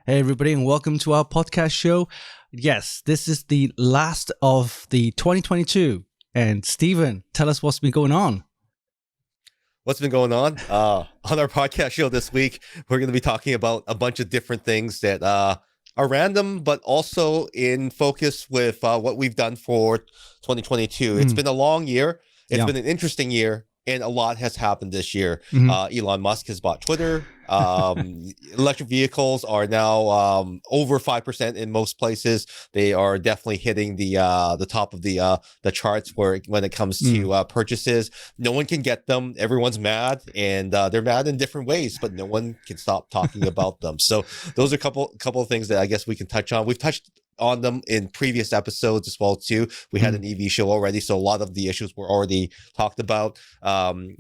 Hey, everybody, and welcome to our podcast show. Yes, this is the last of the 2022. And Stephen, tell us what's been going on. What's been going on? On our podcast show this week, we're going to be talking about a bunch of different things that are random, but also in focus with what we've done for 2022. It's been a long year. It's been an interesting year. And a lot has happened this year. Elon Musk has bought Twitter. Electric vehicles are now over 5% in most places. They are definitely hitting the top of the charts when it comes to purchases. No one can get them. Everyone's mad, and they're mad in different ways, but no one can stop talking about them. So those are a couple of things that I guess we can touch on. We've touched on them in previous episodes as well too. We had an EV show already, so a lot of the issues were already talked about.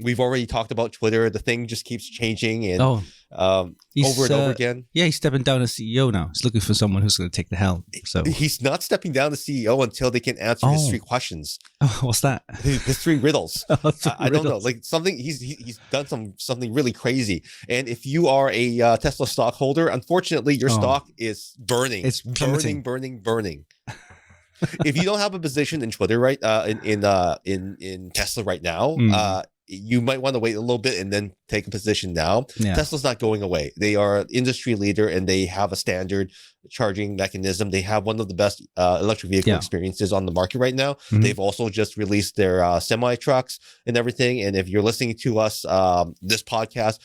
We've already talked about Twitter. The thing just keeps changing and over and over again. Yeah, he's stepping down as CEO now. He's looking for someone who's going to take the helm. So he's not stepping down as CEO until they can answer his three questions. Oh, what's that? His three riddles. I don't know, like something. He's done something really crazy. And if you are a Tesla stockholder, unfortunately, your stock is burning. It's plummeting. burning. If you don't have a position in Twitter right in Tesla right now, you might want to wait a little bit and then take a position now. Tesla's not going away. They are an industry leader and they have a standard charging mechanism. They have one of the best electric vehicle experiences on the market right now. They've also just released their semi trucks and everything. And if you're listening to us, this podcast,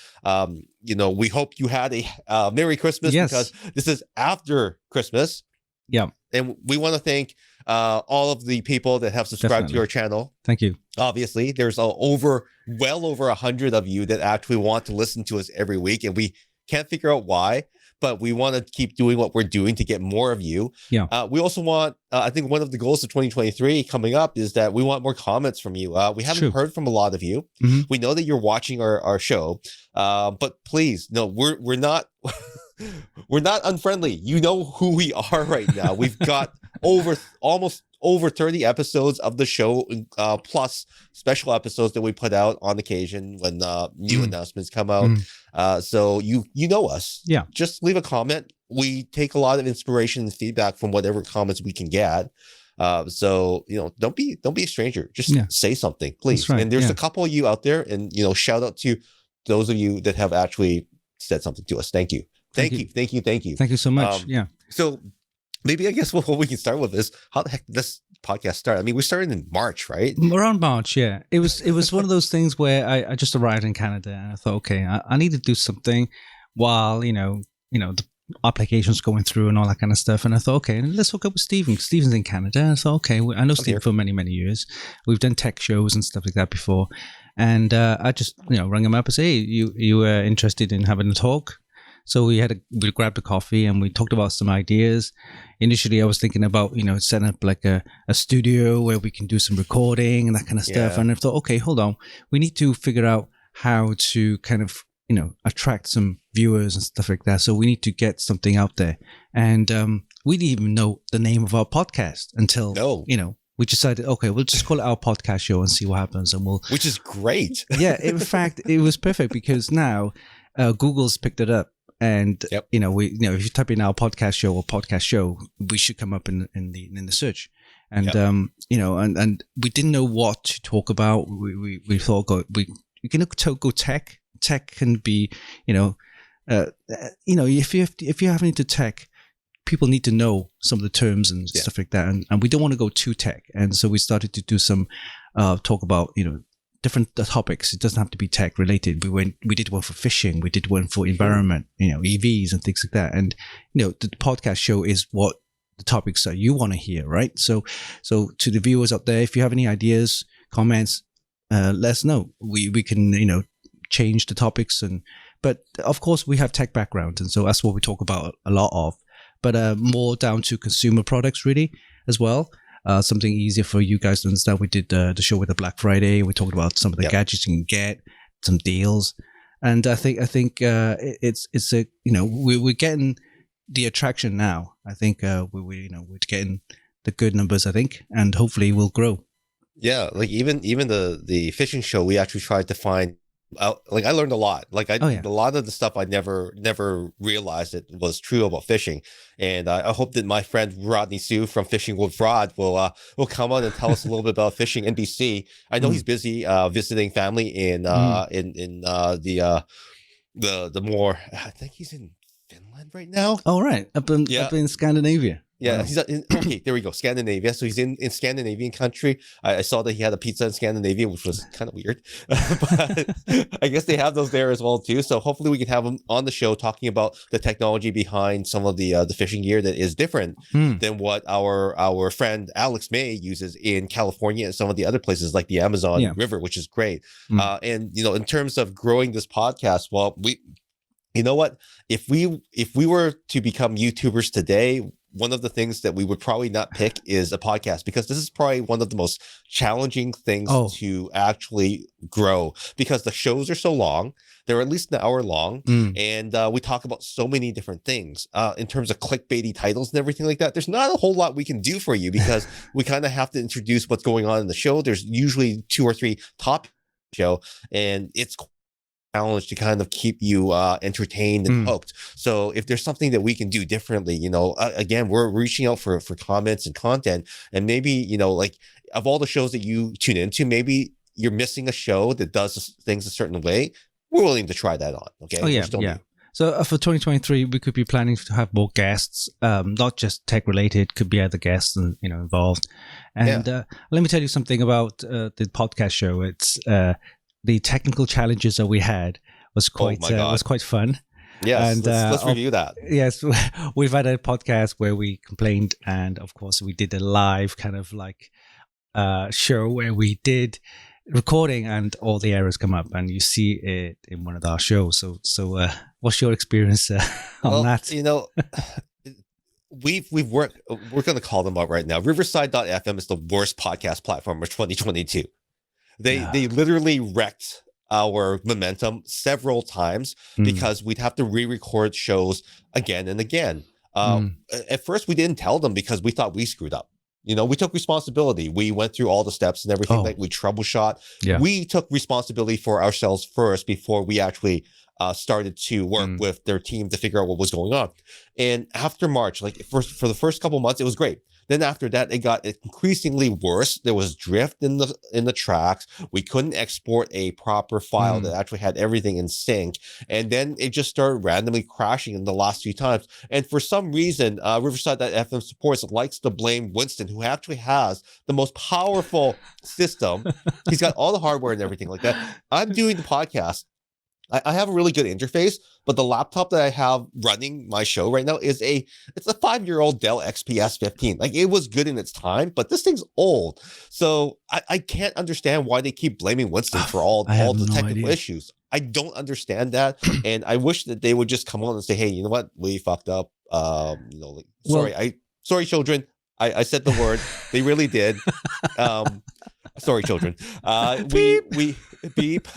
we hope you had a Merry Christmas because this is after Christmas. Yeah. And we want to thank all of the people that have subscribed to our channel. Thank you. Obviously, there's well over 100 of you that actually want to listen to us every week, and we can't figure out why, but we want to keep doing what we're doing to get more of you. Yeah. We also want, I think one of the goals of 2023 coming up is that we want more comments from you. We haven't heard from a lot of you. We know that you're watching our show, but please, no, we're not... We're not unfriendly. You know who we are right now. We've got almost over 30 episodes of the show, plus special episodes that we put out on occasion when new announcements come out. So you know us. Yeah. Just leave a comment. We take a lot of inspiration and feedback from whatever comments we can get. So don't be a stranger. Just say something, please. Right. And there's a couple of you out there, and shout out to those of you that have actually said something to us. Thank you. Thank you. Thank you so much. So maybe I guess what we can start with is how the heck did this podcast start? I mean, we started in March, right? Around March, yeah. It was one of those things where I just arrived in Canada and I thought, okay, I need to do something while the applications going through and all that kind of stuff. And I thought, okay, let's hook up with Stephen. Stephen's in Canada. And I thought, okay, I know Stephen for many, many years. We've done tech shows and stuff like that before. And I just rang him up and said, hey, you were interested in having a talk? So we grabbed a coffee and we talked about some ideas. Initially, I was thinking about, setting up like a studio where we can do some recording and that kind of stuff. And I thought, okay, hold on. We need to figure out how to kind of, attract some viewers and stuff like that. So we need to get something out there. And we didn't even know the name of our podcast until, we decided, okay, we'll just call it our podcast show and see what happens. And which is great. Yeah. In fact, it was perfect because now Google's picked it up. And if you type in our podcast show or podcast show, we should come up in the search. And and we didn't know what to talk about. We thought we can go tech. Tech can be if you're having into tech, people need to know some of the terms and stuff like that. And we don't want to go too tech. And so we started to do some talk about different topics. It doesn't have to be tech related. We did one for fishing. We did one for environment, EVs and things like that. And, the podcast show is what the topics that you want to hear, right? So to the viewers out there, if you have any ideas, comments, let us know. We can, change the topics but of course we have tech background. And so that's what we talk about a lot of, but more down to consumer products really as well. Something easier for you guys to understand. We did the show with the Black Friday. We talked about some of the gadgets you can get, some deals, and I think it's a we're getting the attraction now. I think we're getting the good numbers. I think, and hopefully we'll grow. Yeah, like even the fishing show, we actually tried to find like I learned a lot. Like Oh, yeah. a lot of the stuff I never realized it was true about fishing. And I hope that my friend Rodney Sue from Fishing with Rod will come on and tell us a little bit about fishing in BC. I know he's busy visiting family in the more, I think he's in Finland right now. Oh, right. Up in Scandinavia. Yeah, Wow. he's okay. There we go, Scandinavia. So he's in Scandinavian country. I saw that he had a pizza in Scandinavia, which was kind of weird, but I guess they have those there as well too. So hopefully we can have him on the show talking about the technology behind some of the fishing gear that is different than what our friend Alex May uses in California and some of the other places like the Amazon River, which is great. And in terms of growing this podcast, well, you know what? If we were to become YouTubers today, one of the things that we would probably not pick is a podcast, because this is probably one of the most challenging things to actually grow, because the shows are so long. They're at least an hour long. And we talk about so many different things in terms of clickbaity titles and everything like that. There's not a whole lot we can do for you, because we kind of have to introduce what's going on in the show. There's usually 2 or 3 top show, and it's challenge to kind of keep you entertained and hooked. So if there's something that we can do differently, again, we're reaching out for comments and content, and maybe, like of all the shows that you tune into, maybe you're missing a show that does things a certain way. We're willing to try that on. Okay. Oh, yeah. Yeah. So for 2023, we could be planning to have more guests, not just tech related, could be other guests and, involved. And let me tell you something about the podcast show. It's, the technical challenges that we had was quite fun. Yes, and let's review that. Yes, we've had a podcast where we complained, and of course we did a live kind of like show where we did recording, and all the errors come up, and you see it in one of our shows. So what's your experience on that? We're going to call them out right now. Riverside.fm is the worst podcast platform of 2022. They literally wrecked our momentum several times because we'd have to re-record shows again and again. At first, we didn't tell them because we thought we screwed up. We took responsibility. We went through all the steps and everything. Like we troubleshot. Yeah. We took responsibility for ourselves first before we actually started to work with their team to figure out what was going on. And after March, like for the first couple months, it was great. Then after that, it got increasingly worse. There was drift in the tracks. We couldn't export a proper file that actually had everything in sync. And then it just started randomly crashing in the last few times. And for some reason, Riverside.fm supports likes to blame Winston, who actually has the most powerful system. He's got all the hardware and everything like that. I'm doing the podcast. I have a really good interface, but the laptop that I have running my show right now it's a 5-year-old Dell XPS 15. Like it was good in its time, but this thing's old. So I can't understand why they keep blaming Winston for all the technical issues. I don't understand that. And I wish that they would just come on and say, hey, you know what? We fucked up. Sorry, children. I said the word. They really did. Sorry, children. We beep.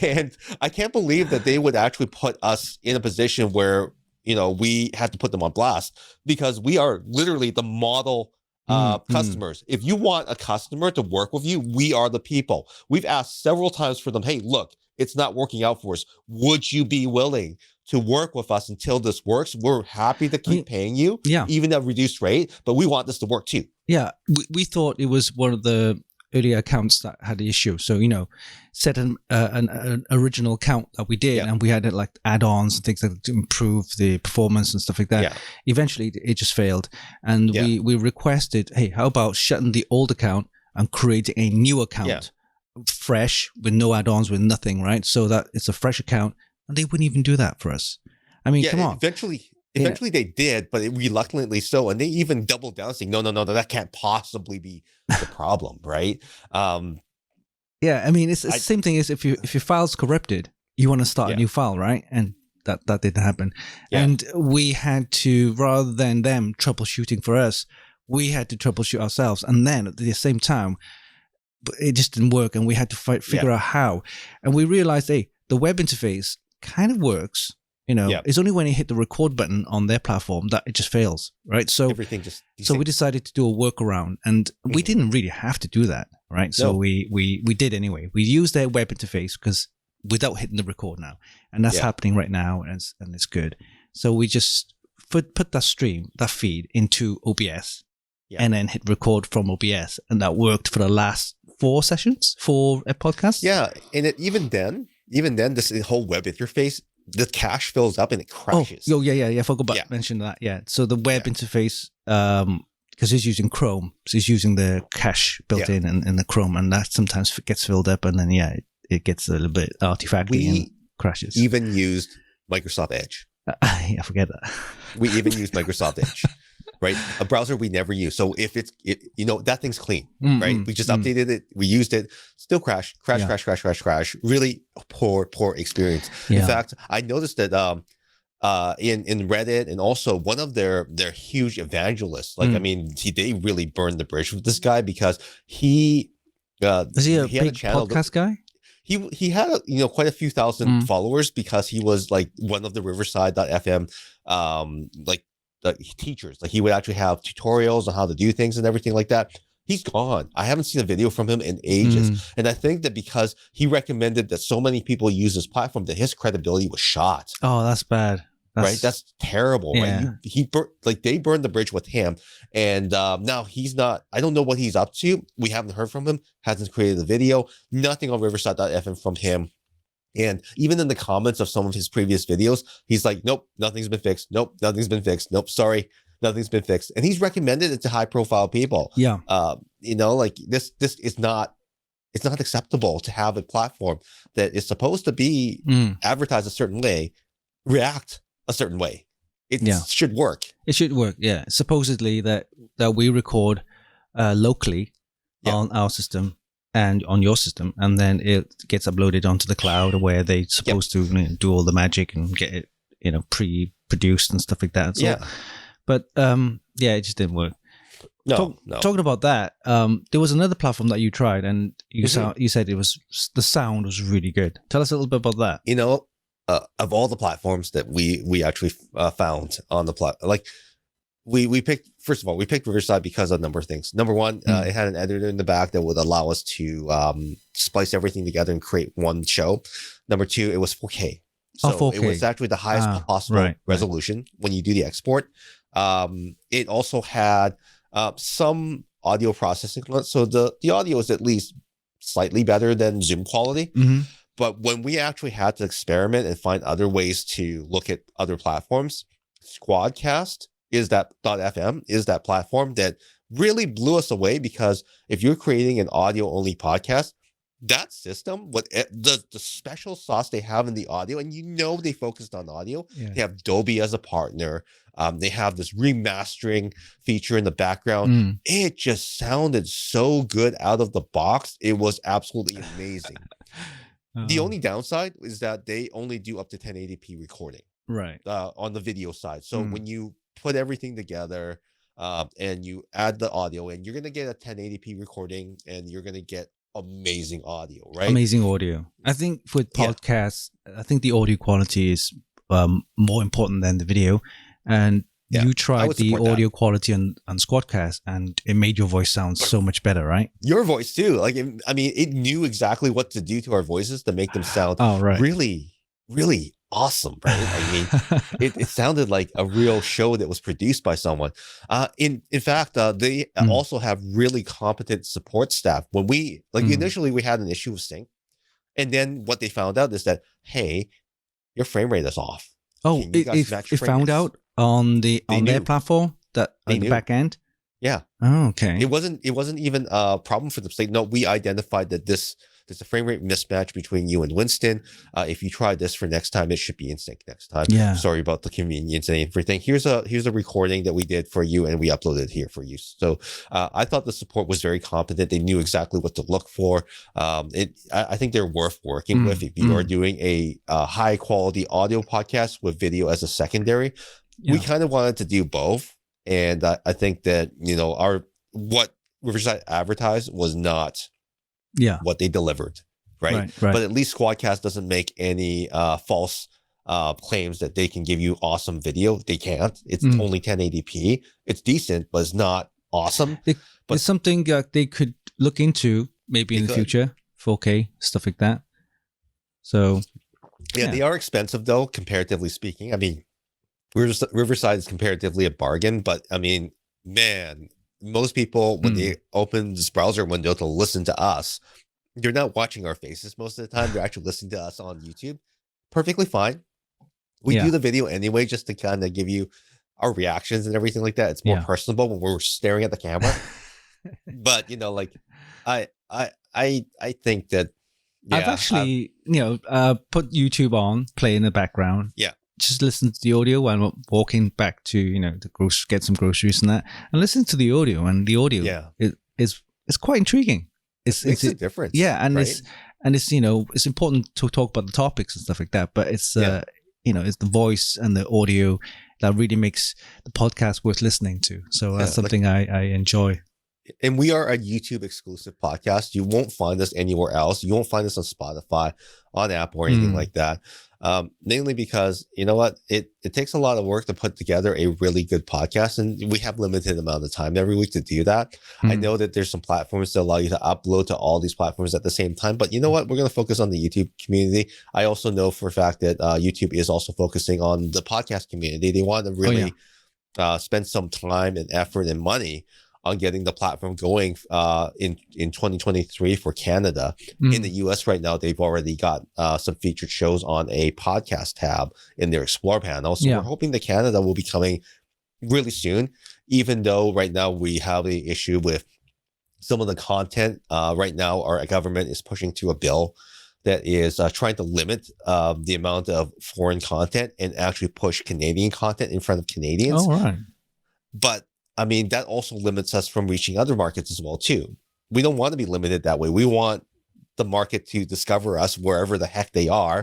And I can't believe that they would actually put us in a position where, we had to put them on blast, because we are literally the model customers. If you want a customer to work with you, we are the people. We've asked several times for them, hey, look, it's not working out for us. Would you be willing to work with us until this works? We're happy to keep paying you, even at a reduced rate, but we want this to work too. Yeah, we thought it was one of the earlier accounts that had the issue. So, set an original account that we did, and we had like add-ons and things like that to improve the performance and stuff like that. Yeah. Eventually, it just failed. And we requested, hey, how about shutting the old account and creating a new account, fresh, with no add-ons, with nothing, right? So that it's a fresh account. And they wouldn't even do that for us. I mean, come on. Eventually they did, but reluctantly so. And they even doubled down saying, no, that can't possibly be the problem, right? Yeah, I mean, it's the same thing as if your file's corrupted, you want to start a new file, right? And that didn't happen. Yeah. And we had to, rather than them troubleshooting for us, we had to troubleshoot ourselves. And then at the same time, it just didn't work, and we had to figure out how. And we realized, hey, the web interface kind of works. It's only when you hit the record button on their platform that it just fails, right? So everything so we decided to do a workaround, and we didn't really have to do that, right? So we did anyway. We used their web interface because without hitting the record now. And that's happening right now, and it's good. So we just put that feed into OBS and then hit record from OBS. And that worked for the last 4 podcasts. Yeah. And even then, this whole web interface, the cache fills up and it crashes. Oh, yeah. I forgot about mention that. Yeah. So the web interface, because it's using Chrome, so it's using the cache built in the Chrome, and that sometimes gets filled up, and then it gets a little bit artifacty and crashes. Even used Microsoft Edge. I forget that. We even used Microsoft Edge, right? A browser we never use. So if that thing's clean, right? We just updated it, we used it, still crash. Really poor experience. Yeah. In fact, I noticed that in Reddit, and also one of their huge evangelists, like they really burned the bridge with this guy, because he is he a big podcast guy? He had quite a few thousand followers, because he was like one of the Riverside.fm teachers. Like he would actually have tutorials on how to do things and everything like that. He's gone. I haven't seen a video from him in ages. And I think that because he recommended that so many people use his platform, that his credibility was shot. Oh, that's bad. Right? That's terrible. Yeah. Right? They burned the bridge with him. And now he's not, I don't know what he's up to. We haven't heard from him. Hasn't created a video. Nothing on Riverside.fm from him. And even in the comments of some of his previous videos, he's like, nope, nothing's been fixed. Nope, nothing's been fixed. Nope, sorry, nothing's been fixed. And he's recommended it to high profile people. Yeah. Like this is not, it's not acceptable to have a platform that is supposed to be advertised a certain way, react a certain way. It should work. It should work. Yeah. Supposedly that we record locally on our system and on your system, and then it gets uploaded onto the cloud, where they're supposed to do all the magic and get it, pre-produced and stuff like that. So, but it just didn't work. No. Talking about that, there was another platform that you tried, and you said the sound was really good. Tell us a little bit about that. Of all the platforms that we actually found on the like we picked, first of all, we picked Riverside because of a number of things. Number one, it had an editor in the back that would allow us to splice everything together and create one show. Number two, it was 4K. So 4K. It was actually the highest possible resolution when you do the export. It also had some audio processing. So the audio is at least slightly better than Zoom quality. But when we actually had to experiment and find other ways to look at other platforms, Squadcast .fm is that platform that really blew us away, because if you're creating an audio only podcast, that system, the special sauce they have in the audio, and they focused on audio. They have Dolby as a partner. They have this remastering feature in the background. It just sounded so good out of the box. It was absolutely amazing. The only downside is that they only do up to 1080p recording, right? On the video side. So when you put everything together and you add the audio, and you're going to get a 1080p recording, and you're going to get amazing audio, right? Amazing audio. I think with podcasts, I think the audio quality is more important than the video. And you tried the audio quality on Squadcast, and it made your voice sound so much better, right? Your voice too. Like, it knew exactly what to do to our voices to make them sound really, really awesome, right? It sounded like a real show that was produced by someone. In fact, they also have really competent support staff. When we initially we had an issue with sync, and then what they found out is that, hey, your frame rate is off. Oh, it found out on their platform, that on the back end. Yeah. Oh, okay. It wasn't even a problem for them. Like, no, we identified that there's a frame rate mismatch between you and Winston. If you try this for next time, it should be in sync next time. Yeah. Sorry about the convenience and everything. Here's a recording that we did for you, and we uploaded here for you. So I thought the support was very competent. They knew exactly what to look for. I think they're worth working with if you are doing a high quality audio podcast with video as a secondary. We kind of wanted to do both. And I think that, what Riverside advertised was not what they delivered, right? But at least Squadcast doesn't make any false claims that they can give you awesome video. They can't. It's only 1080p. It's decent, but it's not awesome. It's something they could look into maybe in the future, 4K, stuff like that. So yeah, they are expensive though, comparatively speaking. I mean, Riverside is comparatively a bargain, but I mean, man, most people when they open this browser window to listen to us, they're not watching our faces most of the time. They're actually listening to us on YouTube. Perfectly fine. We do the video anyway, just to kind of give you our reactions and everything like that. It's more personable when we're staring at the camera. But you know, like I think that I've actually put YouTube on, play in the background. Yeah. Just listen to the audio while I'm walking back to get some groceries and that, and listen to the audio. And the audio is quite intriguing. It makes a difference. Yeah, and right? it's it's important to talk about the topics and stuff like that. But it's it's the voice and the audio that really makes the podcast worth listening to. So that's something I enjoy. And we are a YouTube exclusive podcast. You won't find us anywhere else. You won't find us on Spotify, on Apple, or anything like that. Mainly because, you know what, it takes a lot of work to put together a really good podcast, and we have limited amount of time every week to do that. I know that there's some platforms that allow you to upload to all these platforms at the same time, but you know what, we're going to focus on the YouTube community. I also know for a fact that YouTube is also focusing on the podcast community. They want to really spend some time and effort and money on getting the platform going in 2023 for Canada. In the US right now, they've already got some featured shows on a podcast tab in their Explore panel. So we're hoping that Canada will be coming really soon, even though right now we have an issue with some of the content. Right now, our government is pushing to a bill that is trying to limit the amount of foreign content and actually push Canadian content in front of Canadians. Oh, right. But I mean, that also limits us from reaching other markets as well, too. We don't want to be limited that way. We want the market to discover us wherever the heck they are.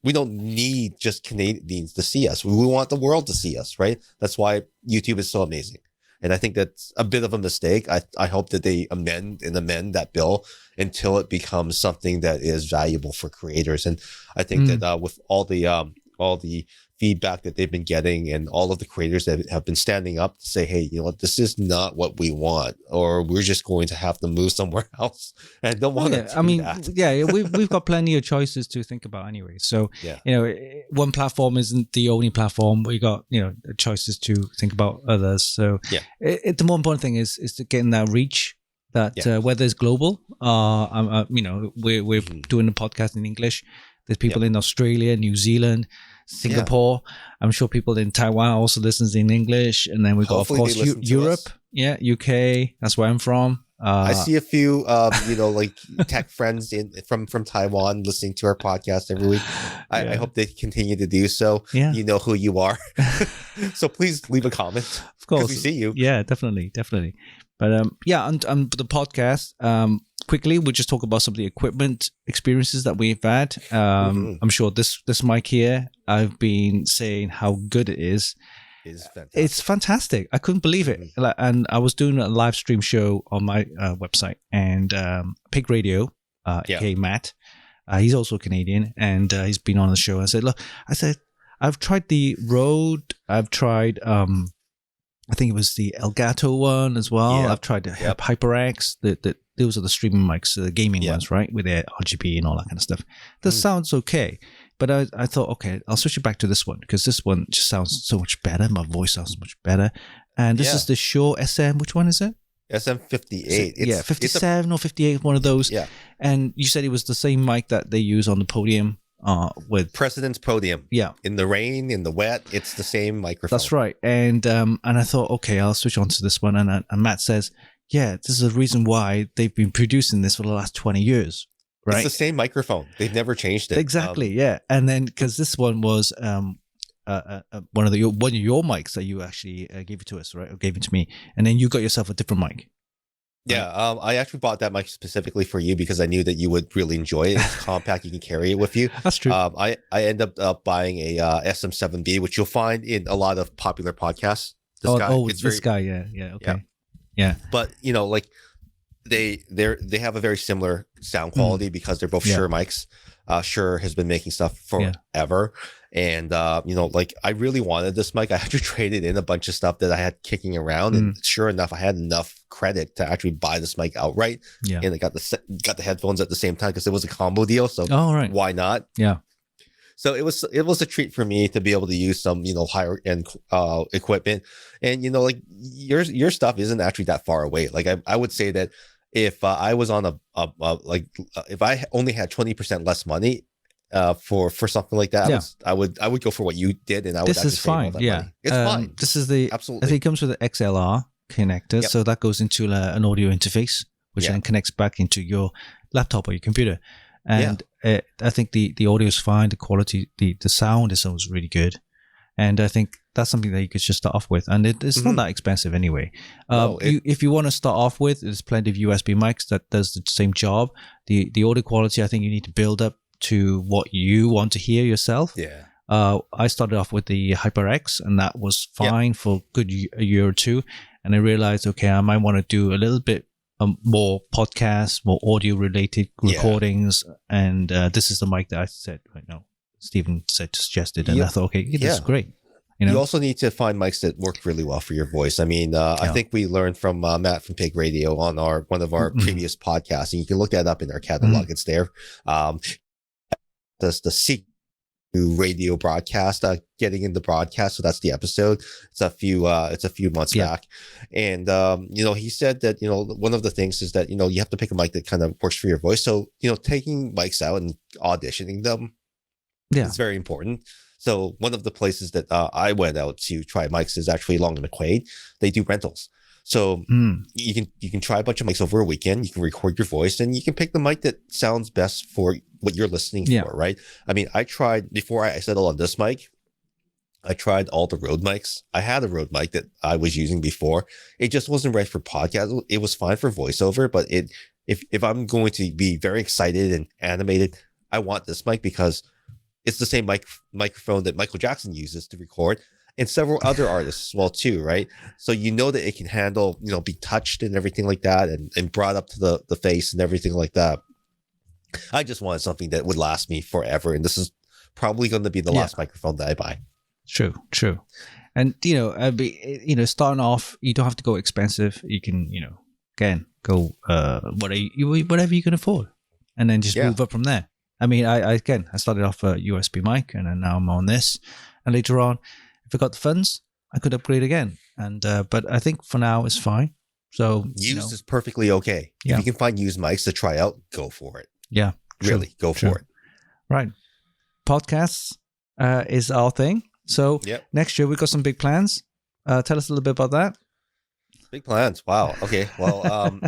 We don't need just Canadians to see us. We want the world to see us, right? That's why YouTube is so amazing. And I think that's a bit of a mistake. I hope that they amend that bill until it becomes something that is valuable for creators. And I think that with all the feedback that they've been getting and all of the creators that have been standing up to say, hey, you know what, this is not what we want, or we're just going to have to move somewhere else. And I don't want to do that. We've got plenty of choices to think about anyway. So, one platform isn't the only platform. We got, choices to think about others. So the more important thing is to getting that reach, that whether it's global, we're doing the podcast in English. There's people in Australia, New Zealand, Singapore. I'm sure people in Taiwan also listens in English. And then we've got, of course, Europe. Yeah, UK. That's where I'm from. I see a few, like tech friends from Taiwan listening to our podcast every week. I hope they continue to do so. Yeah. You know who you are. So please leave a comment. Of course. We see you. Yeah, definitely. But on the podcast, quickly, we'll just talk about some of the equipment experiences that we've had. I'm sure this mic here, I've been saying how good it is. Fantastic. It's fantastic. I couldn't believe it. And I was doing a live stream show on my website, and Pig Radio, aka Matt, he's also Canadian, and he's been on the show. I said, I've tried the Rode, I've tried I think it was the Elgato one as well. I've tried the HyperX. Those are the streaming mics, the gaming ones, right? With their RGB and all that kind of stuff. That sounds okay. But I thought, okay, I'll switch it back to this one, because this one just sounds so much better. My voice sounds much better. And this is the Shure SM. Which one is it? SM58. 57 or 58, one of those. Yeah. And you said it was the same mic that they use on the podium. With President's Podium. Yeah. In the rain, in the wet, it's the same microphone. That's right. And I thought, okay, I'll switch on to this one. And Matt says, yeah, this is the reason why they've been producing this for the last 20 years. Right. It's the same microphone. They've never changed it. Exactly. Yeah. And then, because this one was one of your mics that you actually gave it to us, right? Or gave it to me. And then you got yourself a different mic. Yeah, I actually bought that mic specifically for you because I knew that you would really enjoy it. It's compact; you can carry it with you. That's true. I ended up buying a SM7B, which you'll find in a lot of popular podcasts. This guy, yeah, okay, yeah. But like they have a very similar sound quality because they're both Shure mics. Shure has been making stuff forever. And, like I really wanted this mic. I actually traded in a bunch of stuff that I had kicking around. And sure enough, I had enough credit to actually buy this mic outright. Yeah. And I got the headphones at the same time because it was a combo deal. So why not? Yeah. So it was a treat for me to be able to use some, higher end equipment. And, like your stuff isn't actually that far away. Like I would say that if I was on if I only had 20% less money for something like that, I would go for what you did, and I would. This is fine. Money. It's fine. This is absolutely. I think it comes with the XLR connector, so that goes into an audio interface, which then connects back into your laptop or your computer. And I think the audio is fine. The quality, the sound is always really good. And I think that's something that you could just start off with. And it's not that expensive anyway. If you want to start off with, there's plenty of USB mics that does the same job. The audio quality, I think you need to build up to what you want to hear yourself. Yeah. I started off with the HyperX, and that was fine for a year or two. And I realized, okay, I might want to do a little bit more podcasts, more audio related recordings. And this is the mic that I said right now. Stephen suggested, and I thought, okay, this is great. You also need to find mics that work really well for your voice. I mean, I think we learned from Matt from Pig Radio on one of our previous podcasts, and you can look that up in our catalog. It's there. The secret radio broadcast, getting into broadcast. So that's the episode. It's a few months back, and he said that one of the things is that you have to pick a mic that kind of works for your voice. So taking mics out and auditioning them. Yeah, it's very important. So one of the places that I went out to try mics is actually Long and McQuaid. They do rentals. So you can try a bunch of mics over a weekend. You can record your voice, and you can pick the mic that sounds best for what you're listening for, right? I mean, I tried, before I settled on this mic, I tried all the Rode mics. I had a Rode mic that I was using before. It just wasn't right for podcast. It was fine for voiceover, but if I'm going to be very excited and animated, I want this mic because it's the same microphone that Michael Jackson uses to record, and several other artists as well too, right? So that it can handle, be touched and everything like that, and brought up to the face and everything like that. I just wanted something that would last me forever, and this is probably going to be the last microphone that I buy. True. And starting off, you don't have to go expensive. You can, again, go whatever you can afford, and then just move up from there. I mean, I started off a USB mic, and then now I'm on this. And later on, if I got the funds, I could upgrade again. And but I think for now it's fine. So used is perfectly okay. If you can find used mics to try out, go for it. Yeah, really, go for it. Right, podcasts is our thing. So next year we've got some big plans. Tell us a little bit about that. Big plans. Wow. Okay. Well,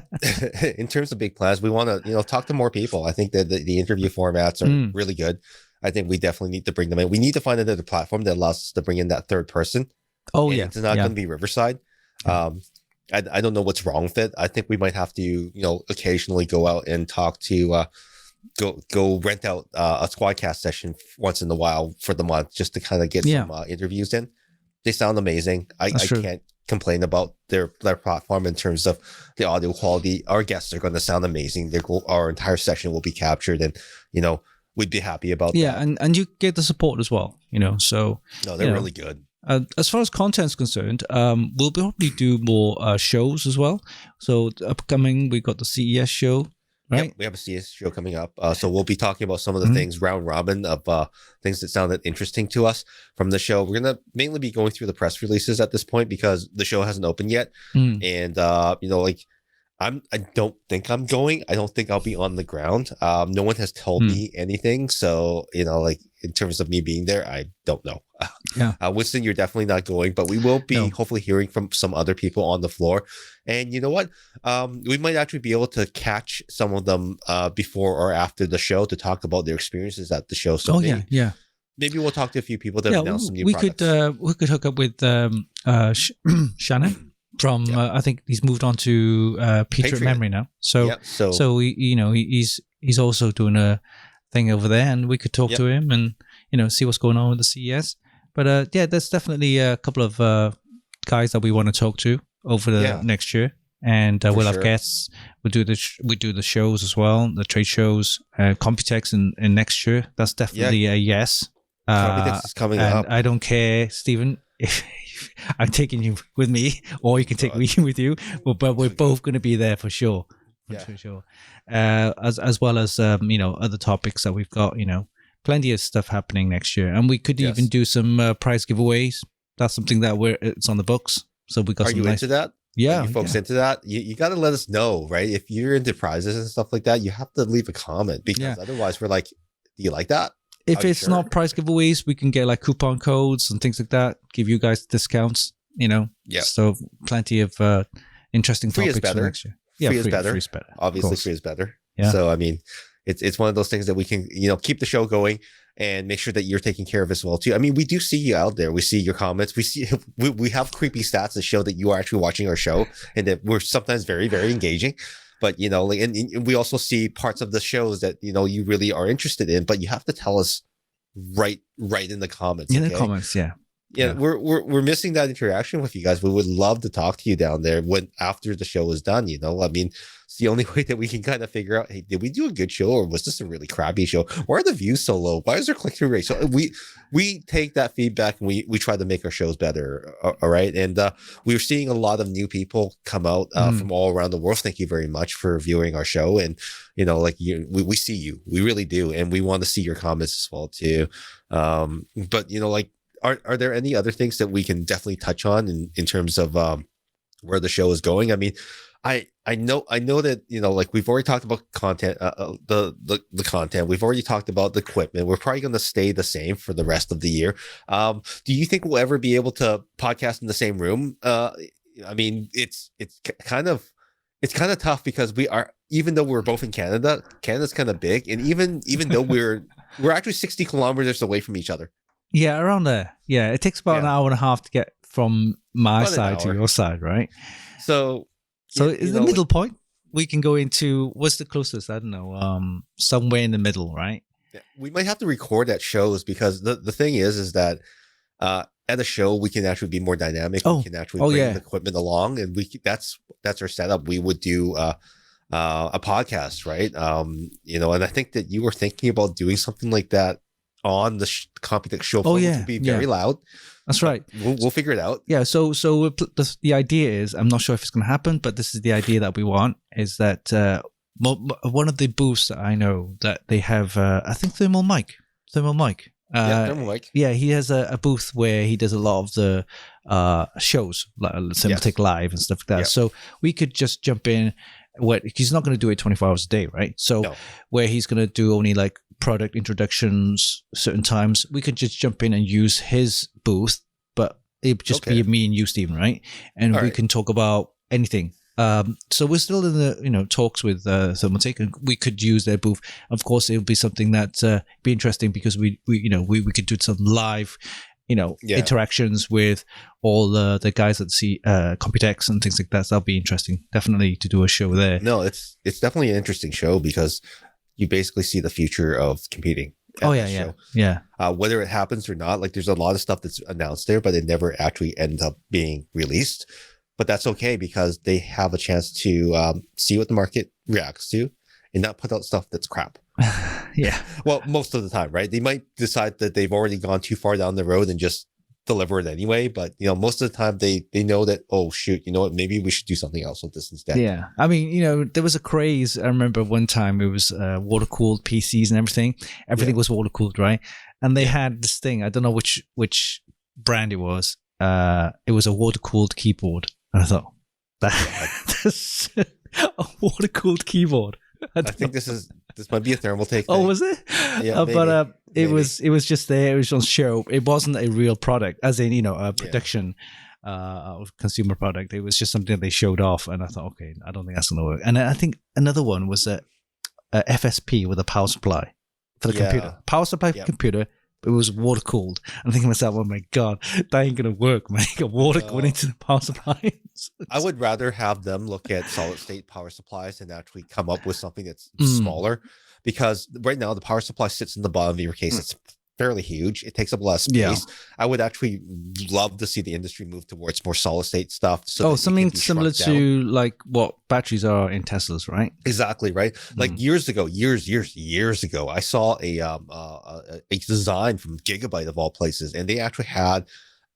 in terms of big plans, we want to, talk to more people. I think that the interview formats are really good. I think we definitely need to bring them in. We need to find another platform that allows us to bring in that third person. Oh, yeah. It's not going to be Riverside. I don't know what's wrong with it. I think we might have to, occasionally go out and talk to, go rent out a Squadcast session once in a while for the month, just to kind of get some interviews in. They sound amazing. I can't complain about their platform in terms of the audio quality. Our guests are going to sound amazing. Our entire session will be captured, and we'd be happy about that. Yeah, and you get the support as well. So no, they're really good. As far as content's concerned, we'll probably do more shows as well. So upcoming, we got the CES show. Right. Yep, we have a CES show coming up. So we'll be talking about some of the things, round robin of things that sounded interesting to us from the show. We're going to mainly be going through the press releases at this point because the show hasn't opened yet. And, I don't think I'm going. I don't think I'll be on the ground. No one has told me anything. So, in terms of me being there, I don't know. Winston, you're definitely not going, but we will be hopefully hearing from some other people on the floor. And you know what? We might actually be able to catch some of them before or after the show to talk about their experiences at the show. So maybe we'll talk to a few people that announced some new products. We could hook up with Shannon from I think he's moved on to Patriot Memory now. So he's also doing a thing over there, and we could talk to him and see what's going on with the CES. But there's definitely a couple of guys that we want to talk to over the next year, and we'll have sure. guests. We do the shows as well, the trade shows, Computex in next year. That's definitely a yes. Computex is coming up. I don't care, Stephen, if I'm taking you with me, or you can take me with you. But we're both going to be there for sure. For sure. As well as other topics that we've got. Plenty of stuff happening next year, and we could even do some prize giveaways. That's something that it's on the books. So we got. Are you into that? Yeah, Are you folks into that? You got to let us know, right? If you're into prizes and stuff like that, you have to leave a comment, because otherwise we're like, do you like that? If it's not prize giveaways, we can get like coupon codes and things like that. Give you guys discounts. So plenty of interesting topics for next year. Yeah, free is better. Free is better. Obviously, free is better. Yeah. So I mean, it's one of those things that we can keep the show going and make sure that you're taking care of as well too. I mean, we do see you out there. We see your comments. We have creepy stats that show that you are actually watching our show, and that we're sometimes very, very engaging. But and we also see parts of the shows that you really are interested in. But you have to tell us right in the comments. In the comments, yeah. We're missing that interaction with you guys. We would love to talk to you down there after the show is done. I mean, it's the only way that we can kind of figure out, hey, did we do a good show, or was this a really crappy show? Why are the views so low? Why is there click-through rate? So we take that feedback and we try to make our shows better. All right. And we're seeing a lot of new people come out from all around the world. Thank you very much for viewing our show. And, we see you. We really do. And we want to see your comments as well too. But are there any other things that we can definitely touch on in terms of where the show is going? I mean, I know that we've already talked about content, the content. We've already talked about the equipment. We're probably going to stay the same for the rest of the year. Do you think we'll ever be able to podcast in the same room? I mean, it's kind of tough, because even though we're both in Canada, Canada's kind of big, and even though we're actually 60 kilometers away from each other. Yeah, around there. Yeah, it takes about an hour and a half to get from my side to your side, right? So is the middle point. We can go into, what's the closest? I don't know, somewhere in the middle, right? Yeah, we might have to record at shows, because the thing is that at a show we can actually be more dynamic. We can actually bring the equipment along, and that's our setup. We would do a podcast, right? And I think that you were thinking about doing something like that on the Computex show. To be very loud. That's right. We'll figure it out. Yeah. So the idea is, I'm not sure if it's going to happen, but this is the idea that we want, is that one of the booths that I know that they have, I think Thermal Mike. Thermal Mike. Yeah, he has a booth where he does a lot of the shows, like Cinematic Live and stuff like that. Yep. So we could just jump in. He's not going to do it 24 hours a day, right? So where he's going to do only like product introductions certain times, we could just jump in and use his booth, but it'd just be me and you, Stephen, right? And we can talk about anything. So we're still in the talks with Thermaltake, and we could use their booth. Of course, it would be something that be interesting, because we could do some live interactions with all the guys that see Computex and things like that. So that'll be interesting, definitely, to do a show there. No, it's definitely an interesting show, because you basically see the future of computing. Yeah. Whether it happens or not, like, there's a lot of stuff that's announced there, but it never actually ends up being released. But that's okay, because they have a chance to see what the market reacts to and not put out stuff that's crap. Yeah. Well, most of the time, right? They might decide that they've already gone too far down the road and just deliver it anyway. But, most of the time they know that, oh, shoot, you know what? Maybe we should do something else with this instead. Yeah. I mean, there was a craze. I remember one time it was water-cooled PCs and everything. Everything was water-cooled, right? And they had this thing. I don't know which brand it was. It was a water-cooled keyboard. And I thought, that's a water-cooled keyboard. I think this might be a Thermaltake thing. Oh, was it? Yeah, but it was just there. It was on show. It wasn't a real product, as in a production of consumer product. It was just something that they showed off, and I thought, okay, I don't think that's gonna work. And I think another one was a FSP with a power supply for the computer. Power supply for the computer. It was water cooled. I'm thinking to myself, oh my God, that ain't going to work, man. You got water going into the power supply. I would rather have them look at solid state power supplies and actually come up with something that's smaller, because right now the power supply sits in the bottom of your case. It's fairly huge. It takes up a lot of space. Yeah. I would actually love to see the industry move towards more solid state stuff. So something similar to like what batteries are in Teslas, right? Exactly, right. Like years ago, I saw a design from Gigabyte of all places, and they actually had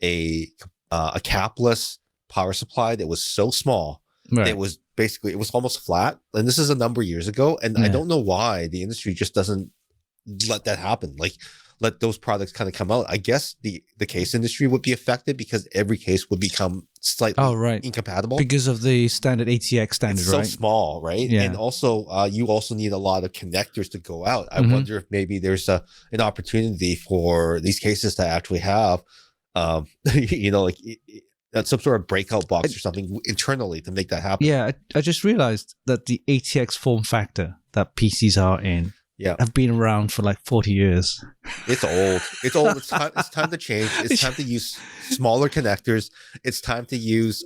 a capless power supply that was so small. Right. It was almost flat. And this is a number of years ago. And I don't know why the industry just doesn't let that happen. Like, let those products kind of come out. I guess the case industry would be affected because every case would become slightly incompatible. Because of the standard ATX standard, it's right? so small, right? Yeah. And also, you also need a lot of connectors to go out. I wonder if maybe there's an opportunity for these cases to actually have, like some sort of breakout box or something internally to make that happen. Yeah, I just realized that the ATX form factor that PCs are in have been around for like 40 years. It's old. It's time to change. It's time to use smaller connectors. It's time to use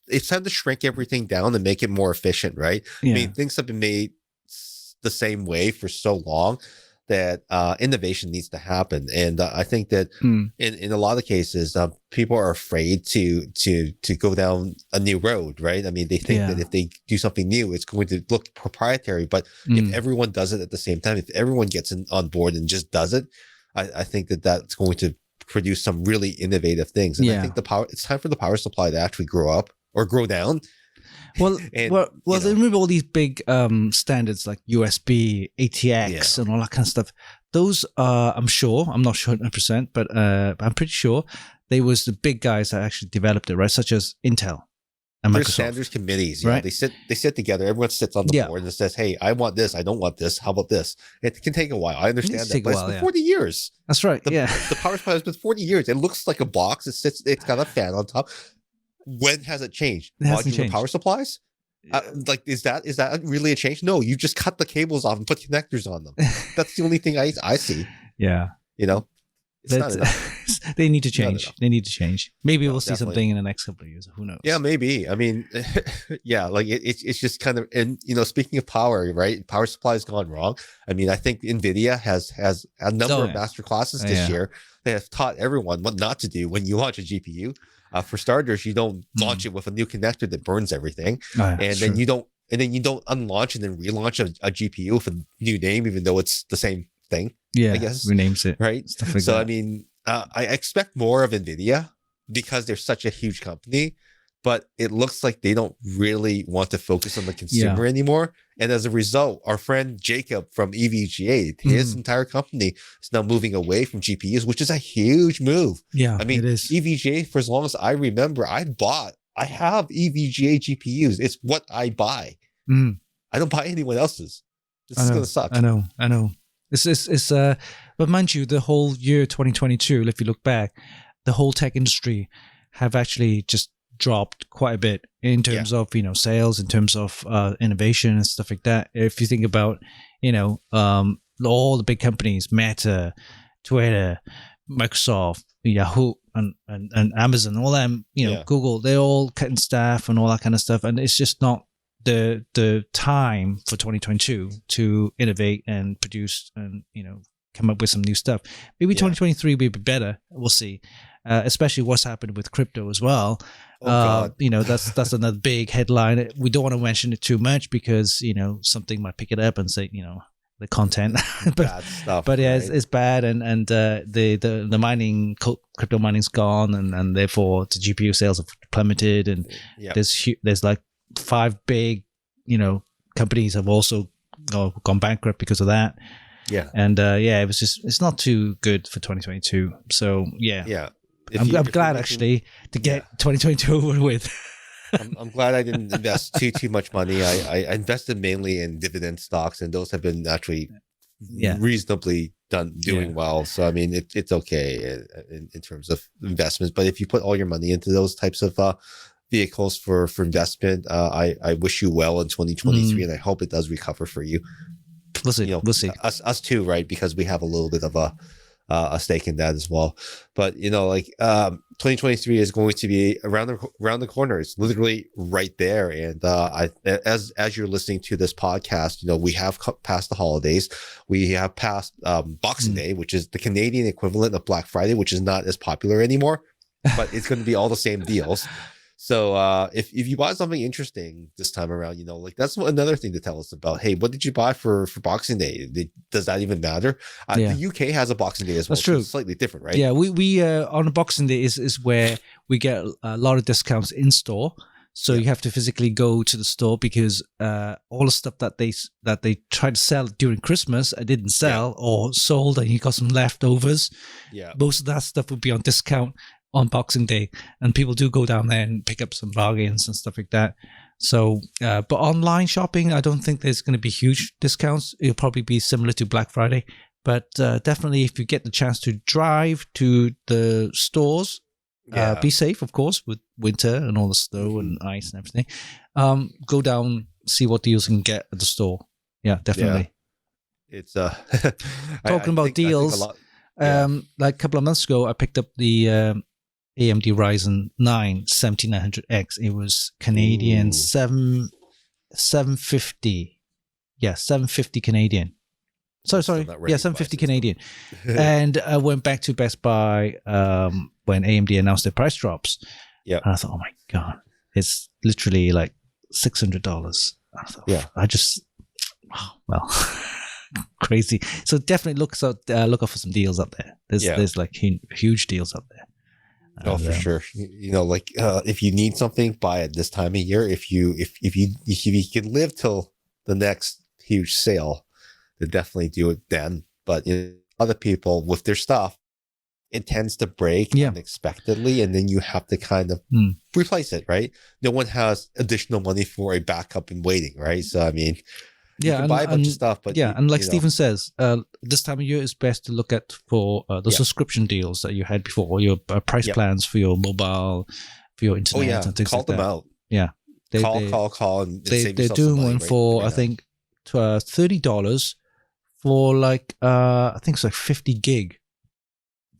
it's time to shrink everything down and make it more efficient, right? I mean, things have been made the same way for so long that innovation needs to happen. And I think that in a lot of cases, people are afraid to go down a new road, right? I mean, they think that if they do something new, it's going to look proprietary. But if everyone does it at the same time, if everyone gets on board and just does it, I think that that's going to produce some really innovative things. And I think it's time for the power supply to actually grow up or grow down. Well, they remove all these big standards like USB, ATX, and all that kind of stuff. Those are, I'm not sure 100%, but I'm pretty sure they was the big guys that actually developed it, right? Such as Intel and Microsoft. There's standards committees, right? They sit together. Everyone sits on the board and says, "Hey, I want this. I don't want this. How about this?" It can take a while. I understand that, but it's been 40 years. That's right. The power supply has been 40 years. It looks like a box. It's got a fan on top. When has it changed? Modular power supplies? Like, is that really a change? No, you just cut the cables off and put connectors on them. That's the only thing I see. Yeah. It's not enough. They need to change. They need to change. Maybe we'll see something in the next couple of years. Who knows? Yeah, maybe. I mean, like it's just kind of, and speaking of power, right? Power supply has gone wrong. I mean, I think Nvidia has a number of master classes this year. They have taught everyone what not to do when you launch a GPU. For starters, you don't launch it with a new connector that burns everything, and then you don't unlaunch and then relaunch a GPU with a new name, even though it's the same thing. Yeah, I guess renames it, right? Like so, that. I mean, I expect more of Nvidia because they're such a huge company, but it looks like they don't really want to focus on the consumer anymore. And as a result, our friend Jacob from EVGA, his entire company is now moving away from GPUs, which is a huge move. Yeah, I mean, it is. EVGA, for as long as I remember, I have EVGA GPUs. It's what I buy. I don't buy anyone else's. This is going to suck. I know. But mind you, the whole year 2022, if you look back, the whole tech industry have actually just dropped quite a bit in terms of sales, in terms of innovation and stuff like that. If you think about all the big companies, Meta, Twitter, Microsoft, Yahoo, and Amazon, all them, Google, they're all cutting staff and all that kind of stuff, and it's just not the time for 2022 to innovate and produce and come up with some new stuff. Maybe 2023 will be better. We'll see. Especially what's happened with crypto as well. That's another big headline. We don't want to mention it too much because something might pick it up and say the content, bad stuff. But yeah, it's bad, and the mining, crypto mining's gone, and therefore the GPU sales have plummeted, and there's like 5 big companies have also gone bankrupt because of that. Yeah, and it's not too good for 2022. So yeah. I'm glad actually to get 2022 over with. I'm glad I didn't invest too much money. I invested mainly in dividend stocks, and those have been actually reasonably doing well. So I mean, it's okay in terms of investments. But if you put all your money into those types of vehicles for investment, I wish you well in 2023, and I hope it does recover for you. We'll see. We'll see. Us too, right? Because we have a little bit of a stake in that as well. But 2023 is going to be around the corner. It's literally right there. And as you're listening to this podcast, we have passed the holidays. We have passed Boxing Day, which is the Canadian equivalent of Black Friday, which is not as popular anymore, but it's going to be all the same deals. So if you buy something interesting this time around, that's another thing to tell us about. Hey, what did you buy for Boxing Day? Does that even matter? The UK has a Boxing Day as well. That's true. So it's slightly different, right? Yeah, we on Boxing Day is where we get a lot of discounts in store. So you have to physically go to the store because all the stuff that they tried to sell during Christmas, I didn't sell or sold, and you got some leftovers. Yeah, most of that stuff would be on discount on Boxing Day, and people do go down there and pick up some bargains and stuff like that. So, but online shopping, I don't think there's going to be huge discounts. It'll probably be similar to Black Friday, but definitely if you get the chance to drive to the stores, be safe, of course, with winter and all the snow and ice and everything. Go down, see what deals you can get at the store. Yeah, definitely. Yeah. It's talking about deals. Like a couple of months ago, I picked up the AMD Ryzen 9 7900X. It was Canadian 750. Yeah, 750 Canadian. Sorry. Yeah, 750 Canadian. And I went back to Best Buy when AMD announced their price drops. Yeah. And I thought, oh my God, it's literally like $600. I thought, well, crazy. So definitely look out for some deals up there. There's like huge deals up there. For sure. If you need something, buy it this time of year. If you can live till the next huge sale, then definitely do it then. But other people with their stuff, it tends to break unexpectedly, and then you have to kind of replace it, right? No one has additional money for a backup and waiting, right? So I mean, you can buy a bunch of stuff, but and like Stephen says, this time of year is best to look at for the subscription deals that you had before, or your price plans for your mobile, for your internet, and things like that. Call them out. Yeah, call, and they're doing one for I think $30 for like I think it's like 50 gig.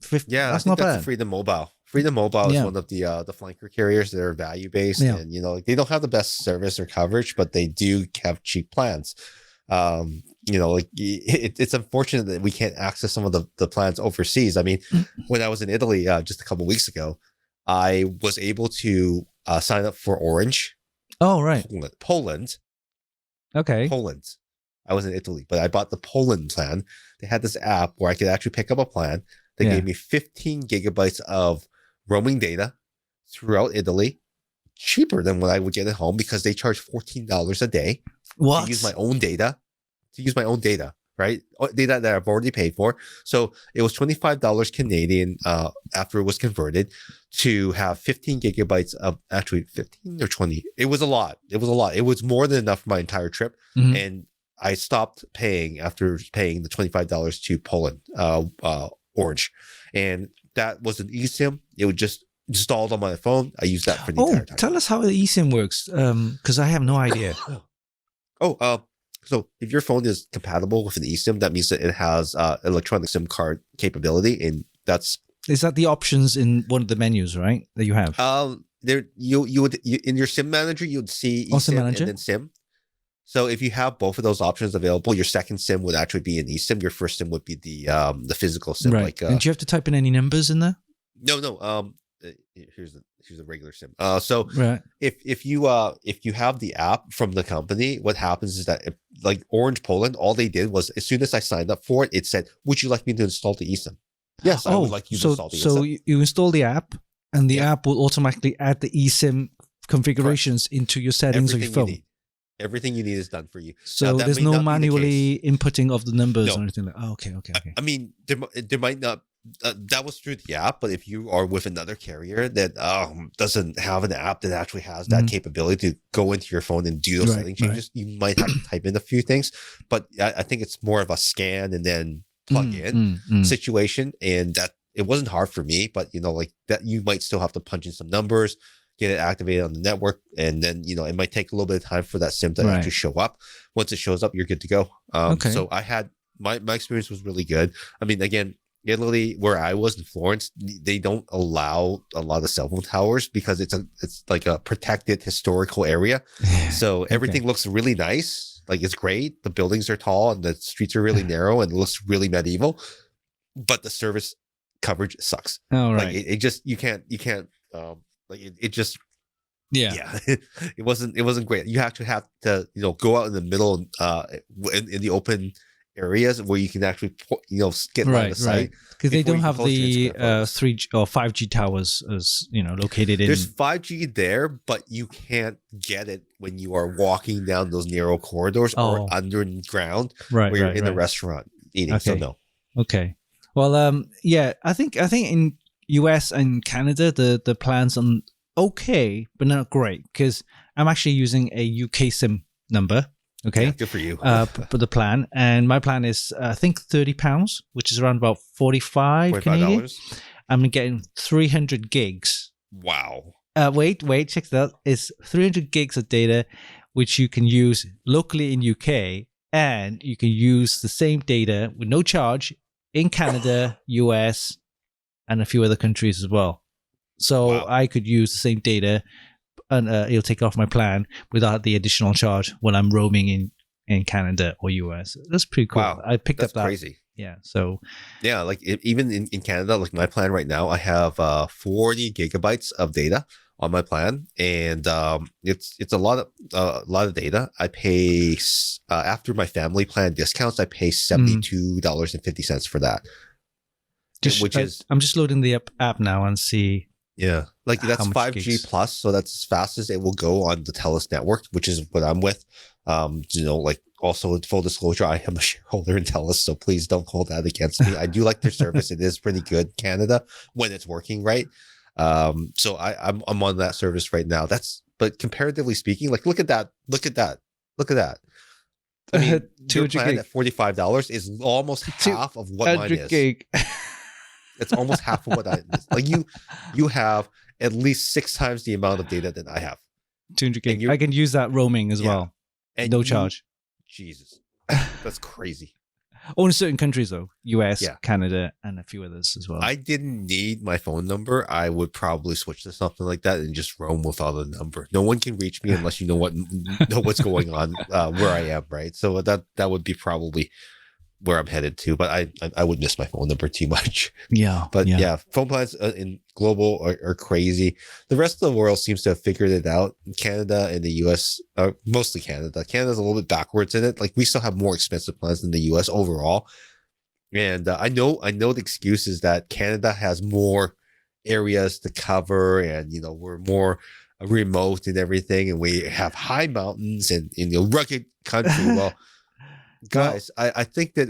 50, yeah, that's not bad. Freedom Mobile. Freedom Mobile is one of the flanker carriers that are value based, and they don't have the best service or coverage, but they do have cheap plans. It's unfortunate that we can't access some of the plans overseas. I mean, when I was in Italy just a couple of weeks ago, I was able to sign up for Orange. Oh, right. Poland. Okay. Poland. I was in Italy, but I bought the Poland plan. They had this app where I could actually pick up a plan. They gave me 15 gigabytes of roaming data throughout Italy, cheaper than what I would get at home because they charge $14 a day to use my own data. Right? Data that I've already paid for. So it was $25 Canadian after it was converted to have 15 gigabytes of, actually 15 or 20. It was a lot. It was more than enough for my entire trip. Mm-hmm. And I stopped paying after paying the $25 to Poland, Orange. And that was an eSIM. It was just installed on my phone. I used that for the entire time. Tell us how the eSIM works, because I have no idea. So if your phone is compatible with an eSIM, that means that it has electronic SIM card capability, and is that the options in one of the menus, right? That you have. You would in your SIM manager, you would see eSIM and then SIM. So if you have both of those options available, your second SIM would actually be an eSIM. Your first SIM would be the physical SIM. Right. And do you have to type in any numbers in there? No. Here's a regular SIM. So if you have the app from the company, what happens is that like Orange Poland, all they did was as soon as I signed up for it, it said, "Would you like me to install the eSIM?" Yes, I would like you to install the eSIM. So you install the app, and the app will automatically add the eSIM configurations into your settings of your phone. Everything you need is done for you. So there's no manually inputting of the numbers or anything like that. Oh, okay. I mean, there might not. That was through the app, but if you are with another carrier that doesn't have an app that actually has that capability to go into your phone and do those setting changes, you might have to type in a few things. But I think it's more of a scan and then plug in situation, and that it wasn't hard for me. But like that, you might still have to punch in some numbers, get it activated on the network, and then it might take a little bit of time for that SIM to actually show up. Once it shows up, you're good to go. So I had my experience was really good. I mean, again, Italy, where I was in Florence, they don't allow a lot of cell phone towers because it's like a protected historical area. So everything looks really nice. Like it's great. The buildings are tall and the streets are really narrow and it looks really medieval. But the service coverage sucks. Oh, right. Like it just you can't like it just it wasn't great. You actually have to go out in the middle in the open areas where you can actually get line of sight, because they don't have the 3G or 5G towers as located in. There's 5G there, but you can't get it when you are walking down those narrow corridors or underground where you're in a restaurant eating. Okay. So no. Okay. Well, I think in US and Canada the plans are okay, but not great, because I'm actually using a UK SIM number. Okay, good for you. For the plan, and my plan is I think £30, which is around about 45 Canadian. I'm getting 300 gigs. Wow. Wait, check that out. It's 300 gigs of data, which you can use locally in UK, and you can use the same data with no charge in Canada, US, and a few other countries as well. So I could use the same data, and it'll take off my plan without the additional charge when I'm roaming in Canada or US. That's pretty cool. Wow. I picked up that. That's crazy. Yeah. So like even in Canada, like my plan right now, I have 40 gigabytes of data on my plan, and it's a lot of data. I pay after my family plan discounts, I pay $72.50 for that. I'm just loading the app now and see. Yeah, like that's 5G plus, so that's as fast as it will go on the TELUS network, which is what I'm with. Like also in full disclosure, I am a shareholder in TELUS, so please don't hold that against me. I do like their service; it is pretty good, Canada, when it's working right. So I'm on that service right now. But comparatively speaking, like look at that. I mean, your plan at $45 is almost half of what mine is. Gig. It's almost half of what I like. You have at least 6 times the amount of data that I have. 200 gig. I can use that roaming as well. And no charge. Jesus, that's crazy. Only in certain countries though, US, Canada, and a few others as well. I didn't need my phone number. I would probably switch to something like that and just roam without a number. No one can reach me unless you know what's going on where I am, right? So that would be probably where I'm headed to, but I would miss my phone number too much. Yeah. But phone plans in global are crazy. The rest of the world seems to have figured it out. Canada and the US, mostly Canada. Canada's a little bit backwards in it. Like we still have more expensive plans than the US overall. And I know the excuse is that Canada has more areas to cover, and we're more remote and everything, and we have high mountains and rugged country. Well, guys, I think that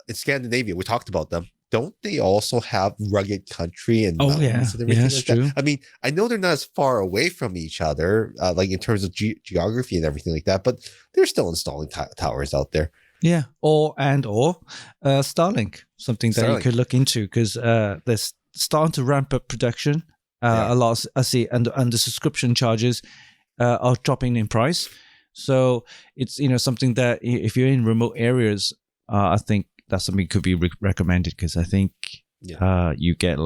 in Scandinavia, we talked about them. Don't they also have rugged country and mountains and everything like true. that? I mean, I know they're not as far away from each other, like in terms of geography and everything like that, but they're still installing towers out there. Yeah, or Starlink, something that you could look into, because they're starting to ramp up production a lot. I see, and the subscription charges are dropping in price. So it's something that if you're in remote areas, I think that's something could be recommended, because I think you get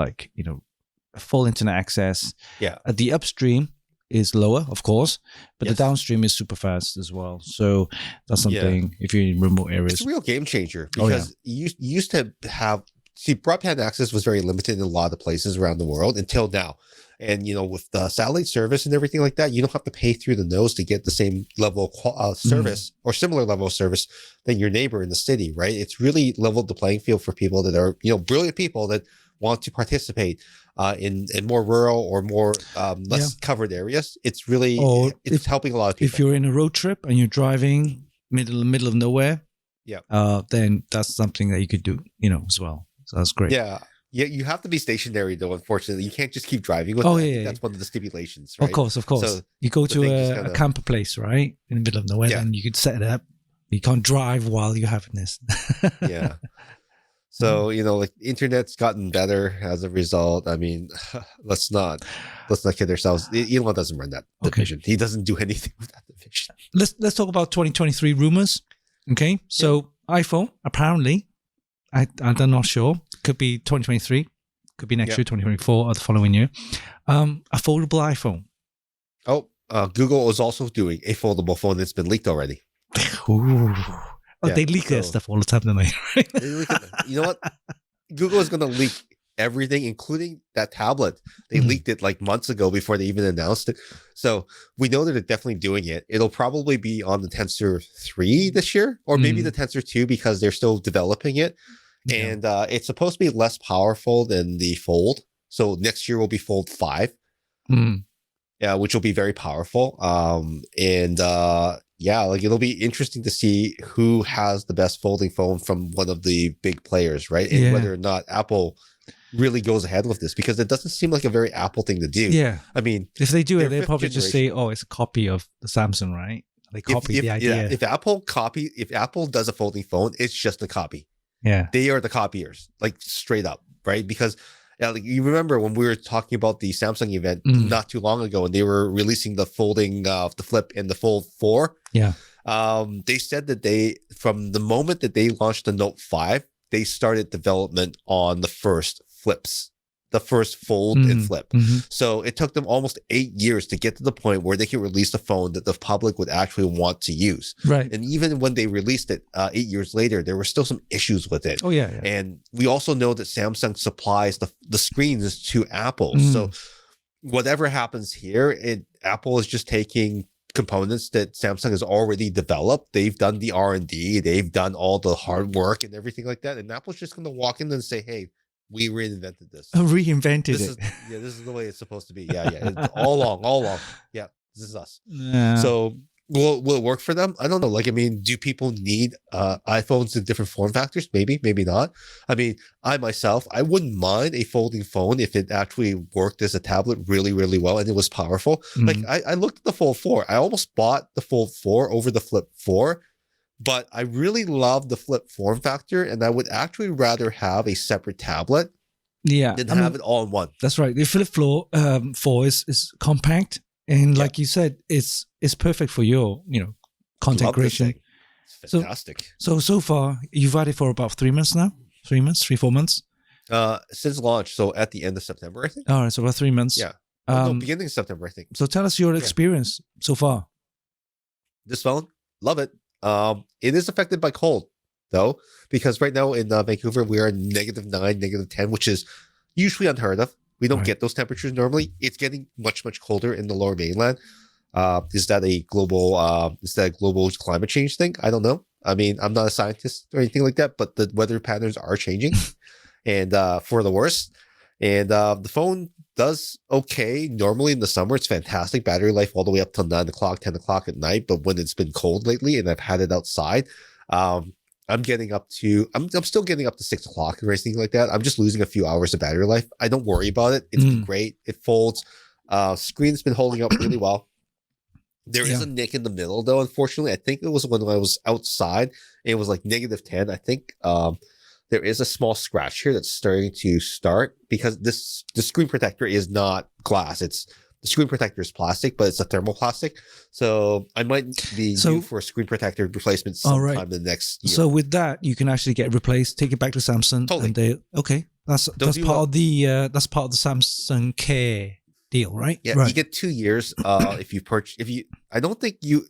full internet access. Yeah, the upstream is lower, of course, but the downstream is super fast as well. So that's something if you're in remote areas. It's a real game changer, because you used to have broadband access was very limited in a lot of places around the world until now. And, with the satellite service and everything like that, you don't have to pay through the nose to get the same level of service or similar level of service than your neighbor in the city, right? It's really leveled the playing field for people that are, brilliant people that want to participate in more rural or more less covered areas. It's really, it's helping a lot of people. If you're in a road trip and you're driving middle of nowhere, then that's something that you could do, as well. So that's great. Yeah, you have to be stationary though. Unfortunately, you can't just keep driving with that. That's one of the stipulations, right? Of course. So you go to a camper place, right, in the middle of nowhere, and you could set it up. You can't drive while you're having this. Yeah. So internet's gotten better as a result. I mean, let's not kid ourselves. Elon doesn't run that division. He doesn't do anything with that division. Let's talk about 2023 rumors. Okay, so iPhone apparently. I'm not sure. could be 2023, could be next year, 2024, or the following year. A foldable iPhone. Oh, Google is also doing a foldable phone that's been leaked already. Ooh. Oh, they leak their stuff all the time, don't they? You know what? Google is going to leak everything, including that tablet. They leaked it like months ago before they even announced it. So we know that they're definitely doing it. It'll probably be on the Tensor 3 this year, or maybe the Tensor 2 because they're still developing it. And it's supposed to be less powerful than the Fold. So next year will be Fold 5. Yeah, which will be very powerful. Like it'll be interesting to see who has the best folding phone from one of the big players, right? And whether or not Apple really goes ahead with this, because it doesn't seem like a very Apple thing to do. Yeah. I mean, if they do it, they'll probably just say, oh, it's a copy of the Samsung, right? They copy the idea. Yeah, if Apple does a folding phone, it's just a copy. Yeah. They are the copiers, like straight up, right? Because like you remember when we were talking about the Samsung event not too long ago, and they were releasing the folding, the Flip and the Fold 4. Yeah. They said that from the moment that they launched the Note 5, they started development on the first flips, the first Fold and Flip. So it took them almost 8 years to get to the point where they could release a phone that the public would actually want to use. Right. And even when they released it 8 years later, there were still some issues with it. Oh, yeah. And we also know that Samsung supplies the screens to Apple. So whatever happens here, Apple is just taking components that Samsung has already developed. They've done the R&D. They've done all the hard work and everything like that. And Apple's just going to walk in and say, hey, we reinvented this. Reinvented it. This is the way it's supposed to be. Yeah. It's all along. Yeah, this is us. Yeah. So will it work for them? I don't know. Like, I mean, do people need iPhones in different form factors? Maybe not. I mean, I wouldn't mind a folding phone if it actually worked as a tablet really, really well and it was powerful. Like I looked at the Fold 4. I almost bought the Fold 4 over the Flip 4. But I really love the Flip form factor, and I would actually rather have a separate tablet than have it all in one. That's right. The Flip 4 is compact, and like you said, it's perfect for your content creation. It's fantastic. So far, you've had it for about 3 months now? 3 months? 4 months? Since launch, so at the end of September, I think. All right, so about 3 months. Yeah. Beginning of September, I think. So tell us your experience so far. This phone, love it. It is affected by cold, though, because right now in Vancouver, we are -9, -10, which is usually unheard of. We don't get those temperatures normally. It's getting much, much colder in the Lower Mainland. Is that a global climate change thing? I don't know. I mean, I'm not a scientist or anything like that, but the weather patterns are changing, and for the worse. And the phone does okay. Normally in the summer, it's fantastic. Battery life all the way up till 9 o'clock, 10 o'clock at night. But when it's been cold lately and I've had it outside, I'm still getting up to 6 o'clock or anything like that. I'm just losing a few hours of battery life. I don't worry about it. It's been great. It folds. Screen's been holding up really well. There is a nick in the middle, though, unfortunately. I think it was when I was outside. It was like -10. I think there is a small scratch here that's starting to start because the screen protector is not glass. The screen protector is plastic, but it's a thermoplastic. So I might be due for a screen protector replacement sometime in the next year. So with that, you can actually get it replaced, take it back to Samsung. Totally. And that's part of the Samsung Care deal, right? Yeah, right. You get 2 years if you purchase. I don't think you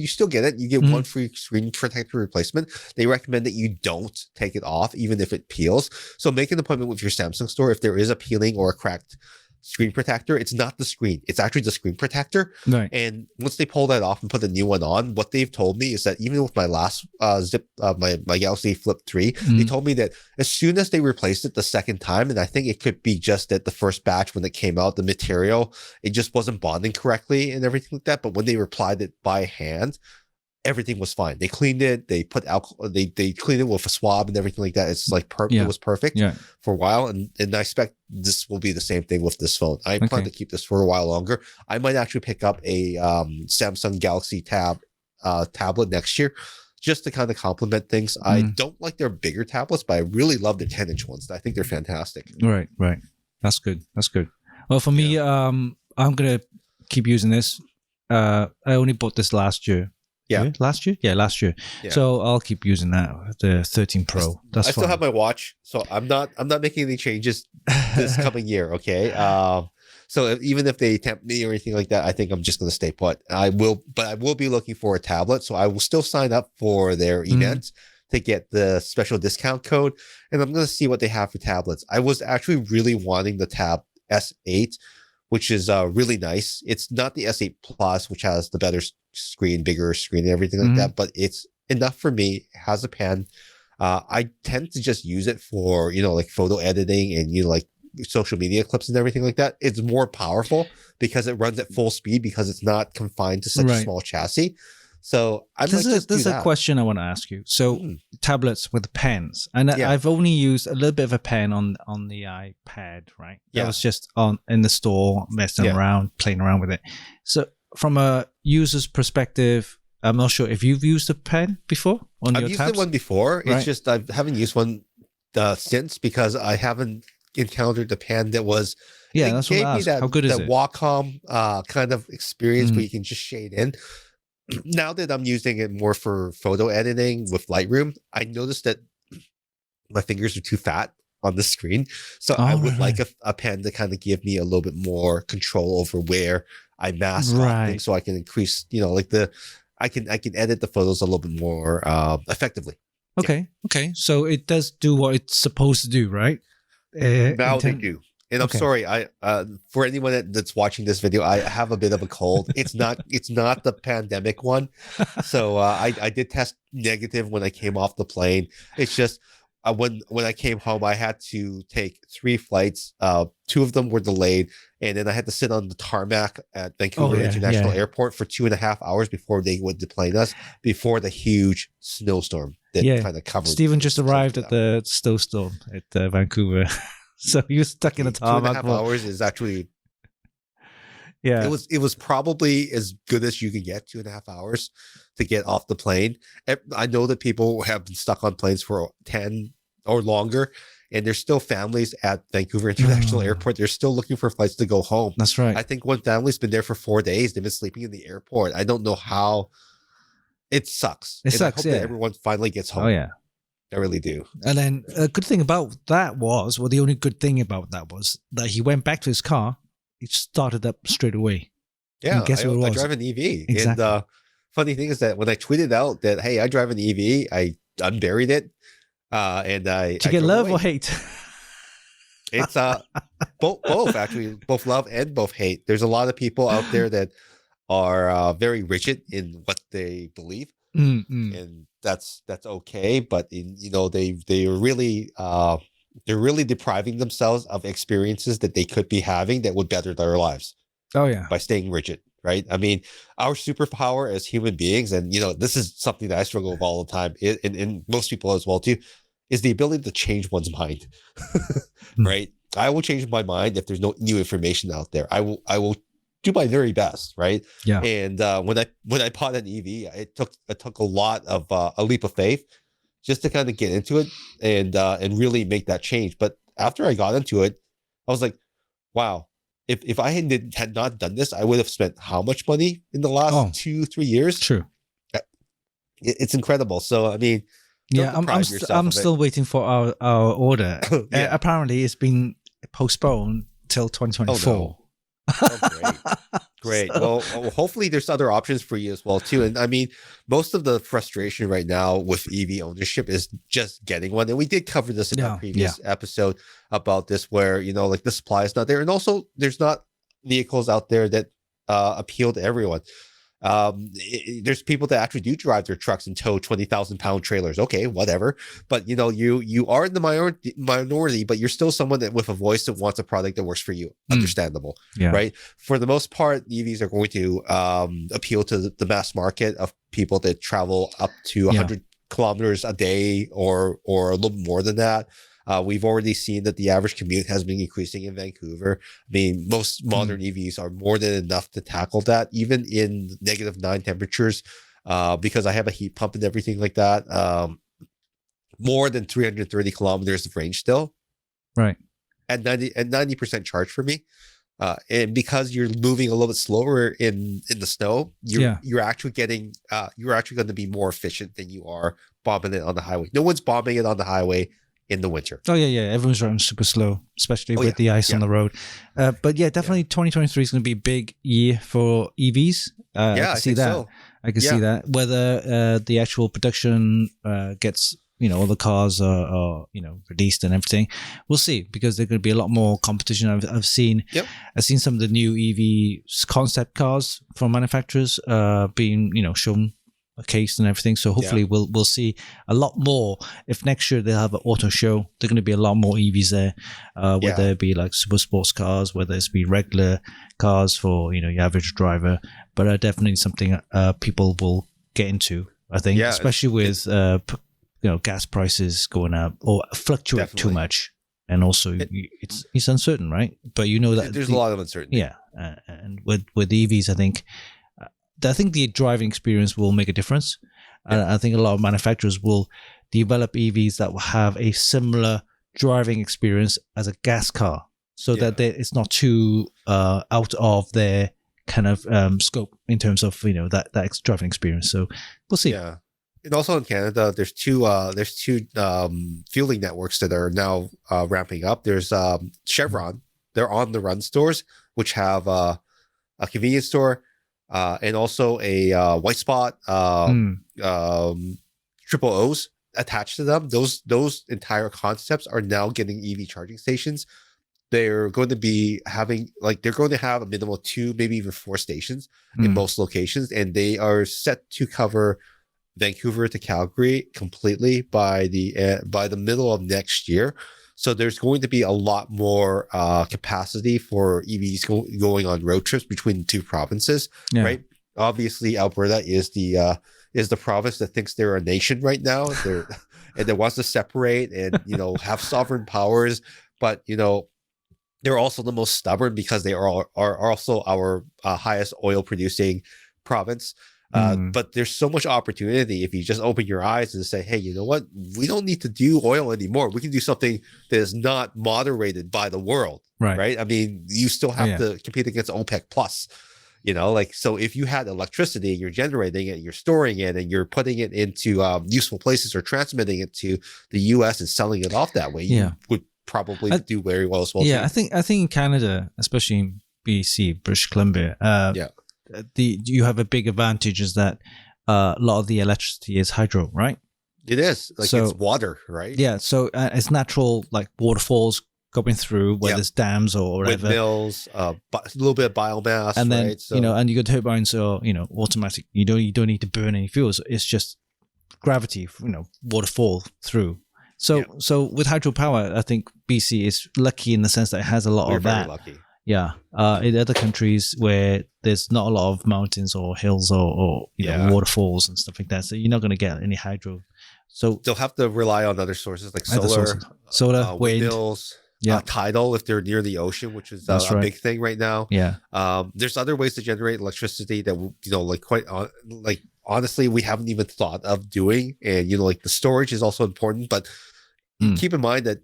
still get it. You get one free screen protector replacement. They recommend that you don't take it off, even if it peels. So make an appointment with your Samsung store. If there is a peeling or a cracked screen protector, it's not the screen. It's actually the screen protector. Right. And once they pull that off and put a new one on, what they've told me is that even with my last my Galaxy Flip 3, they told me that as soon as they replaced it the second time, and I think it could be just that the first batch when it came out, the material, it just wasn't bonding correctly and everything like that. But when they applied it by hand, everything was fine. They cleaned it. They put alcohol. They cleaned it with a swab and everything like that. It's like it was perfect for a while. And I expect this will be the same thing with this phone. I plan to keep this for a while longer. I might actually pick up a Samsung Galaxy tablet next year just to kind of complement things. I don't like their bigger tablets, but I really love their 10-inch ones. I think they're fantastic. Right. That's good. Well, for me, I'm gonna keep using this. I only bought this last year. last year. Last year. Yeah. So I'll keep using that, the 13 Pro. That's I still have my watch, so I'm not making any changes this coming year. Okay. So even if they tempt me or anything like that, I think I'm just going to stay put. I will be looking for a tablet, so I will still sign up for their events to get the special discount code, and I'm going to see what they have for tablets. I was actually really wanting the Tab S8, which is really nice. It's not the S8 Plus, which has the better screen, bigger screen, and everything like that, but it's enough for me. It has a pen. I tend to just use it for, like photo editing and, like social media clips and everything like that. It's more powerful because it runs at full speed because it's not confined to such a small chassis. So there's a question I want to ask you. So tablets with pens, and I've only used a little bit of a pen on the iPad, right? That was just in the store, messing around, playing around with it. So from a user's perspective, I'm not sure if you've used a pen before on your tabs. I've used one before. It's just I haven't used one since because I haven't encountered a pen that was. Yeah, that's what I asked. How good is it? Wacom kind of experience where you can just shade in. Now that I'm using it more for photo editing with Lightroom, I noticed that my fingers are too fat on the screen. So I would like a pen to kind of give me a little bit more control over where I mask things, so I can increase, I can edit the photos a little bit more effectively. Okay. So it does do what it's supposed to do, right? Now they do. And I'm sorry, I for anyone that's watching this video, I have a bit of a cold. It's not the pandemic one. So I did test negative when I came off the plane. It's just when I came home, I had to take 3 flights. 2 of them were delayed, and then I had to sit on the tarmac at Vancouver International Airport for 2.5 hours before they would deplane us, before the huge snowstorm that kind of covered. Stephen just arrived at the snowstorm at Vancouver. So he was stuck in a tarmac. 2.5 hours is actually, It was probably as good as you could get. 2.5 hours to get off the plane. I know that people have been stuck on planes for 10 or longer, and there's still families at Vancouver International Airport. They're still looking for flights to go home. That's right. I think one family's been there for 4 days. They've been sleeping in the airport. I don't know how. It sucks. It sucks. I hope that everyone finally gets home. Oh yeah. I really do. And then a good thing about that was, the only good thing about that was that he went back to his car. He started up straight away. Yeah, and guess what it was? I drive an EV. Exactly. And funny thing is that when I tweeted out that, hey, I drive an EV, I unburied it. And Did you get love or hate? It's both actually, both love and both hate. There's a lot of people out there that are very rigid in what they believe. And that's okay, but they're really depriving themselves of experiences that they could be having that would better their lives. Oh yeah, by staying rigid, right? I mean, our superpower as human beings, and this is something that I struggle with all the time, and most people as well too, is the ability to change one's mind. Right? I will change my mind if there's no new information out there. I will do my very best, right? Yeah. And when I bought an EV, it took a lot of a leap of faith just to kind of get into it and really make that change. But after I got into it, I was like, wow, if I had not done this, I would have spent how much money in the last 2-3 years? True. It's incredible. So I mean, I'm still waiting for our order. Apparently, it's been postponed till 2024. Oh, no. Oh, great. So. Well, hopefully there's other options for you as well too. And I mean, most of the frustration right now with EV ownership is just getting one. And we did cover this in our previous episode about this, where like the supply is not there, and also there's not vehicles out there that appeal to everyone. There's people that actually do drive their trucks and tow 20,000-pound trailers. Okay, whatever. But you are in the minority, but you're still someone that with a voice that wants a product that works for you. Understandable, right? For the most part, EVs are going to appeal to the mass market of people that travel up to 100 kilometers a day or a little more than that. We've already seen that the average commute has been increasing in Vancouver. I mean, most modern EVs are more than enough to tackle that, even in -9 temperatures, because I have a heat pump and everything like that. More than 330 kilometers of range still. Right. At 90% charge for me. and because you're moving a little bit slower in the snow, you're actually getting you're actually going to be more efficient than you are bombing it on the highway. No one's bombing it on the highway in the winter. Oh yeah, everyone's running super slow, especially with the ice on the road. But yeah, definitely 2023 is going to be a big year for EVs. I can see that. So. I can see that. Whether the actual production gets, all the cars are released and everything, we'll see, because there's going to be a lot more competition. I've seen some of the new EV concept cars from manufacturers being shown a case and everything. So hopefully we'll see a lot more. If next year they'll have an auto show, there're going to be a lot more EVs there, whether it be like super sports cars, whether it's be regular cars for your average driver, but definitely something people will get into, I think, especially with gas prices going up or fluctuate too much, and also it's uncertain, right? But that there's a lot of uncertainty. And with EVs, I think the driving experience will make a difference. I think a lot of manufacturers will develop EVs that will have a similar driving experience as a gas car, so that it's not too out of their kind of scope in terms of that driving experience. So we'll see. Yeah, and also in Canada, there's two fueling networks that are now ramping up. There's Chevron, they're on the run stores, which have a convenience store. And also a white spot triple O's attached to them. Those entire concepts are now getting EV charging stations. They're going to be having they're going to have a minimum of 2, maybe even 4 stations in most locations, and they are set to cover Vancouver to Calgary completely by the middle of next year. So there's going to be a lot more capacity for EVs going on road trips between the two provinces, right? Obviously, Alberta is the province that thinks they're a nation right now, and that wants to separate and have sovereign powers. But they're also the most stubborn because they are also our highest oil producing province. But there's so much opportunity if you just open your eyes and say, hey, you know what? We don't need to do oil anymore. We can do something that is not moderated by the world, right? I mean, you still have to compete against OPEC plus, so if you had electricity, you're generating it, you're storing it, and you're putting it into useful places or transmitting it to the US and selling it off that way, you would probably do very well as well. Yeah, too. I think in Canada, especially in BC, British Columbia, you have a big advantage is that a lot of the electricity is hydro, right? It is it's water, right? Yeah, so it's natural, like waterfalls going through where there's dams or whatever. Windmills, a little bit of biomass, and then right? So, and you got turbines, so automatic. You don't need to burn any fuels. It's just gravity, waterfall through. So with hydropower, I think BC is lucky in the sense that it has a lot of that. Very lucky. Yeah. In other countries where there's not a lot of mountains or hills or waterfalls and stuff like that, so you're not going to get any hydro. So they'll have to rely on other sources like solar, wind, windmills, tidal if they're near the ocean, which is a big thing right now. Yeah. There's other ways to generate electricity that honestly we haven't even thought of doing, and the storage is also important, but keep in mind that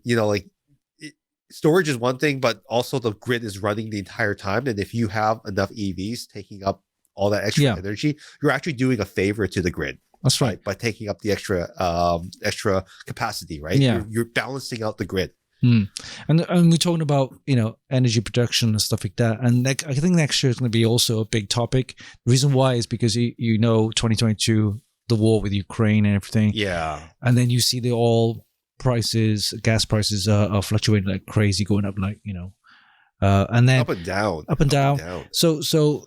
storage is one thing, but also the grid is running the entire time. And if you have enough EVs taking up all that extra energy, you're actually doing a favor to the grid. That's right. By taking up the extra capacity, right? Yeah. You're balancing out the grid. And we're talking about, energy production and stuff like that. And I think next year is going to be also a big topic. The reason why is because, 2022, the war with Ukraine and everything. Yeah. And then you see the oil prices, gas prices are fluctuating like crazy, going up and then up and down. So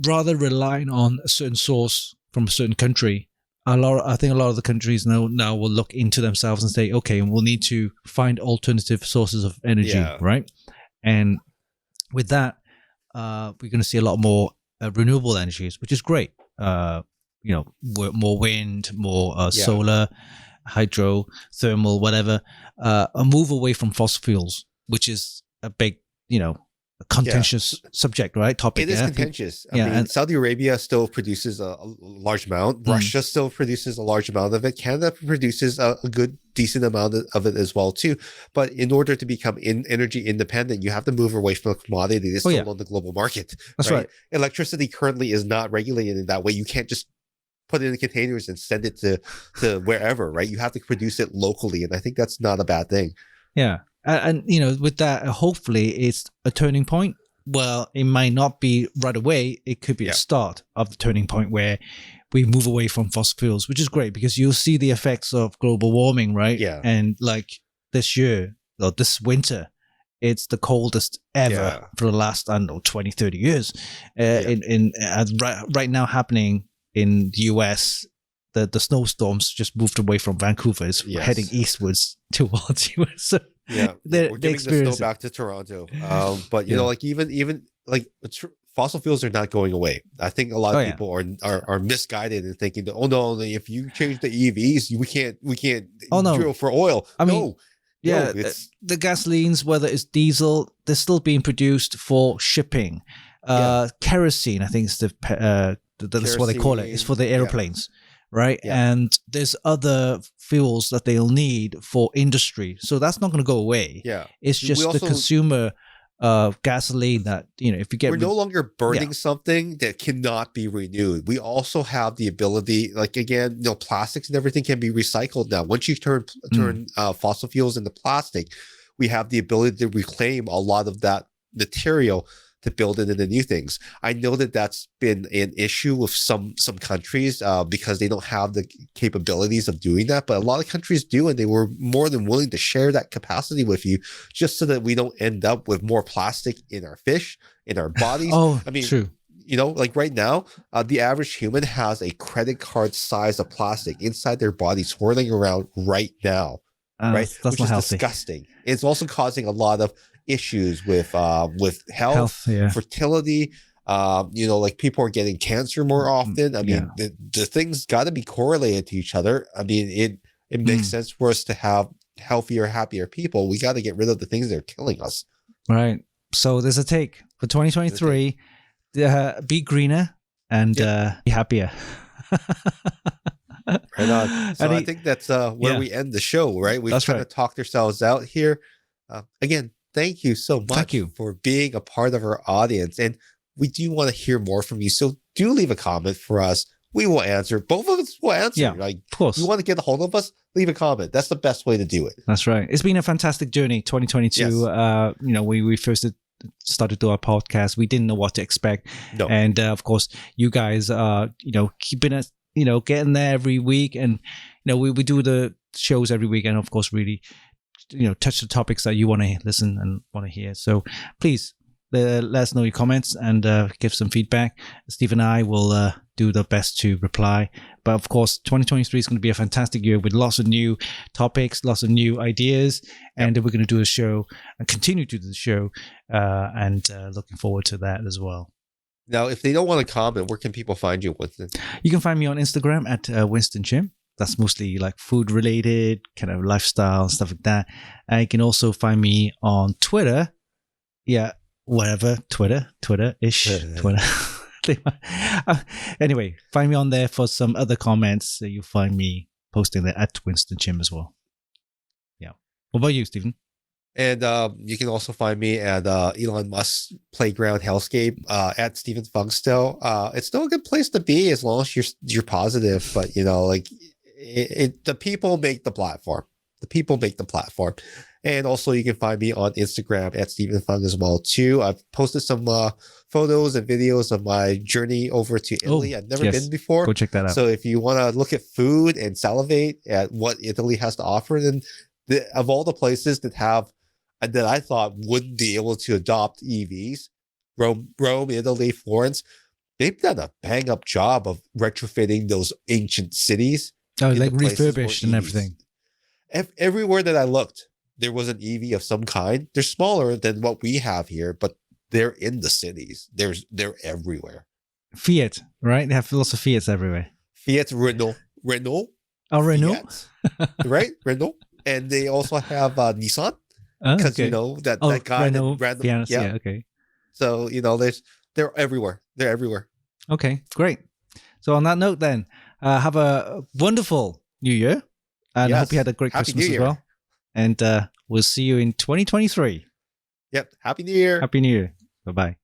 rather relying on a certain source from a certain country, I think a lot of the countries now will look into themselves and say, okay, we'll need to find alternative sources of energy, right? And with that, we're going to see a lot more renewable energies, which is great. More wind, more solar, hydro, thermal, whatever, a move away from fossil fuels, which is a big, contentious subject, right? Topic. It is contentious. I mean, and Saudi Arabia still produces a large amount. Russia still produces a large amount of it. Canada produces a good, decent amount of it as well too. But in order to become energy independent, you have to move away from a commodity that's sold on the global market. That's right. Electricity currently is not regulated in that way. You can't just put it in containers and send it to wherever, right? You have to produce it locally, and I think that's not a bad thing. Yeah. And with that, hopefully it's a turning point. Well, it might not be right away. It could be a start of the turning point where we move away from fossil fuels, which is great because you'll see the effects of global warming, right? Yeah. And like this year or this winter, it's the coldest ever for the last, 20, 30 years. Right now happening in the US, the snowstorms just moved away from Vancouver. It's heading eastwards towards US. So we're giving the snow back to Toronto. But you know, like even like fossil fuels are not going away. I think a lot of people are misguided in thinking that, oh no, if you change the EVs, we can't drill for oil. I mean, the gasolines, whether it's diesel, they're still being produced for shipping. Kerosene, I think is that's what they call it. It's for the airplanes. Right. Yeah. And there's other fuels that they'll need for industry. So that's not going to go away. Yeah. It's just the consumer gasoline that, if you get... We're no longer burning something that cannot be renewed. We also have the ability, like, again, plastics and everything can be recycled now. Once you turn fossil fuels into plastic, we have the ability to reclaim a lot of that material to build it into new things. I know that that's been an issue with some countries because they don't have the capabilities of doing that, but a lot of countries do, and they were more than willing to share that capacity with you just so that we don't end up with more plastic in our fish, in our bodies. I mean, true. Like right now, the average human has a credit card size of plastic inside their body swirling around right now, right? That's which is healthy. Disgusting. It's also causing a lot of issues with health, fertility. Like people are getting cancer more often. I mean, the things got to be correlated to each other. I mean, it makes sense for us to have healthier, happier people. We got to get rid of the things that are killing us. Right. So there's a take for 2023. Be greener and be happier. Right on. So I think that's where we end the show, right? We've kind of talked ourselves out here. Again, thank you so much for being a part of our audience. And we do want to hear more from you. So do leave a comment for us. We will answer. Both of us will answer. Yeah, like, of course. You want to get a hold of us? Leave a comment. That's the best way to do it. That's right. It's been a fantastic journey, 2022. Yes. We first started to do our podcast. We didn't know what to expect. No. And of course, you guys are, keeping us, getting there every week. And, we do the shows every week. And of course, really, touch the topics that you want to listen and want to hear. So please let us know your comments and give some feedback. Steve and I will do the best to reply. But of course, 2023 is going to be a fantastic year with lots of new topics, lots of new ideas. And we're going to do a show and continue to do the show and looking forward to that as well. Now, if they don't want to comment, where can people find you, Winston? You can find me on Instagram at Winston Chim. That's mostly like food related, kind of lifestyle, stuff like that. And you can also find me on Twitter. Yeah, whatever. Twitter-ish. Twitter. Anyway, find me on there for some other comments. So you'll find me posting there at Winston Chim as well. Yeah. What about you, Stephen? And you can also find me at Elon Musk's Playground Hellscape at Stephen Fung still. It's still a good place to be as long as you're positive. But, the people make the platform. The people make the platform. And also you can find me on Instagram at Stephen Fung as well too. I've posted some photos and videos of my journey over to Italy. I've never been before. Go check that out. So if you want to look at food and salivate at what Italy has to offer, then of all the places that I thought wouldn't be able to adopt EVs, Rome, Italy, Florence, they've done a bang up job of retrofitting those ancient cities. Oh, like refurbished and everything. Everywhere that I looked, there was an EV of some kind. They're smaller than what we have here, but they're in the cities. They're everywhere. Fiat, right? They have lots of Fiats everywhere. Fiat, Renault. Oh, Renault? Fiat, right? Renault. And they also have Nissan. Because, that guy. Renault, that random, okay. So, they're everywhere. They're everywhere. Okay, great. So on that note then, have a wonderful New Year. And I hope you had a great Happy Christmas New as Year. well. And we'll see you in 2023. Yep. Happy New Year. Happy New Year. Bye-bye.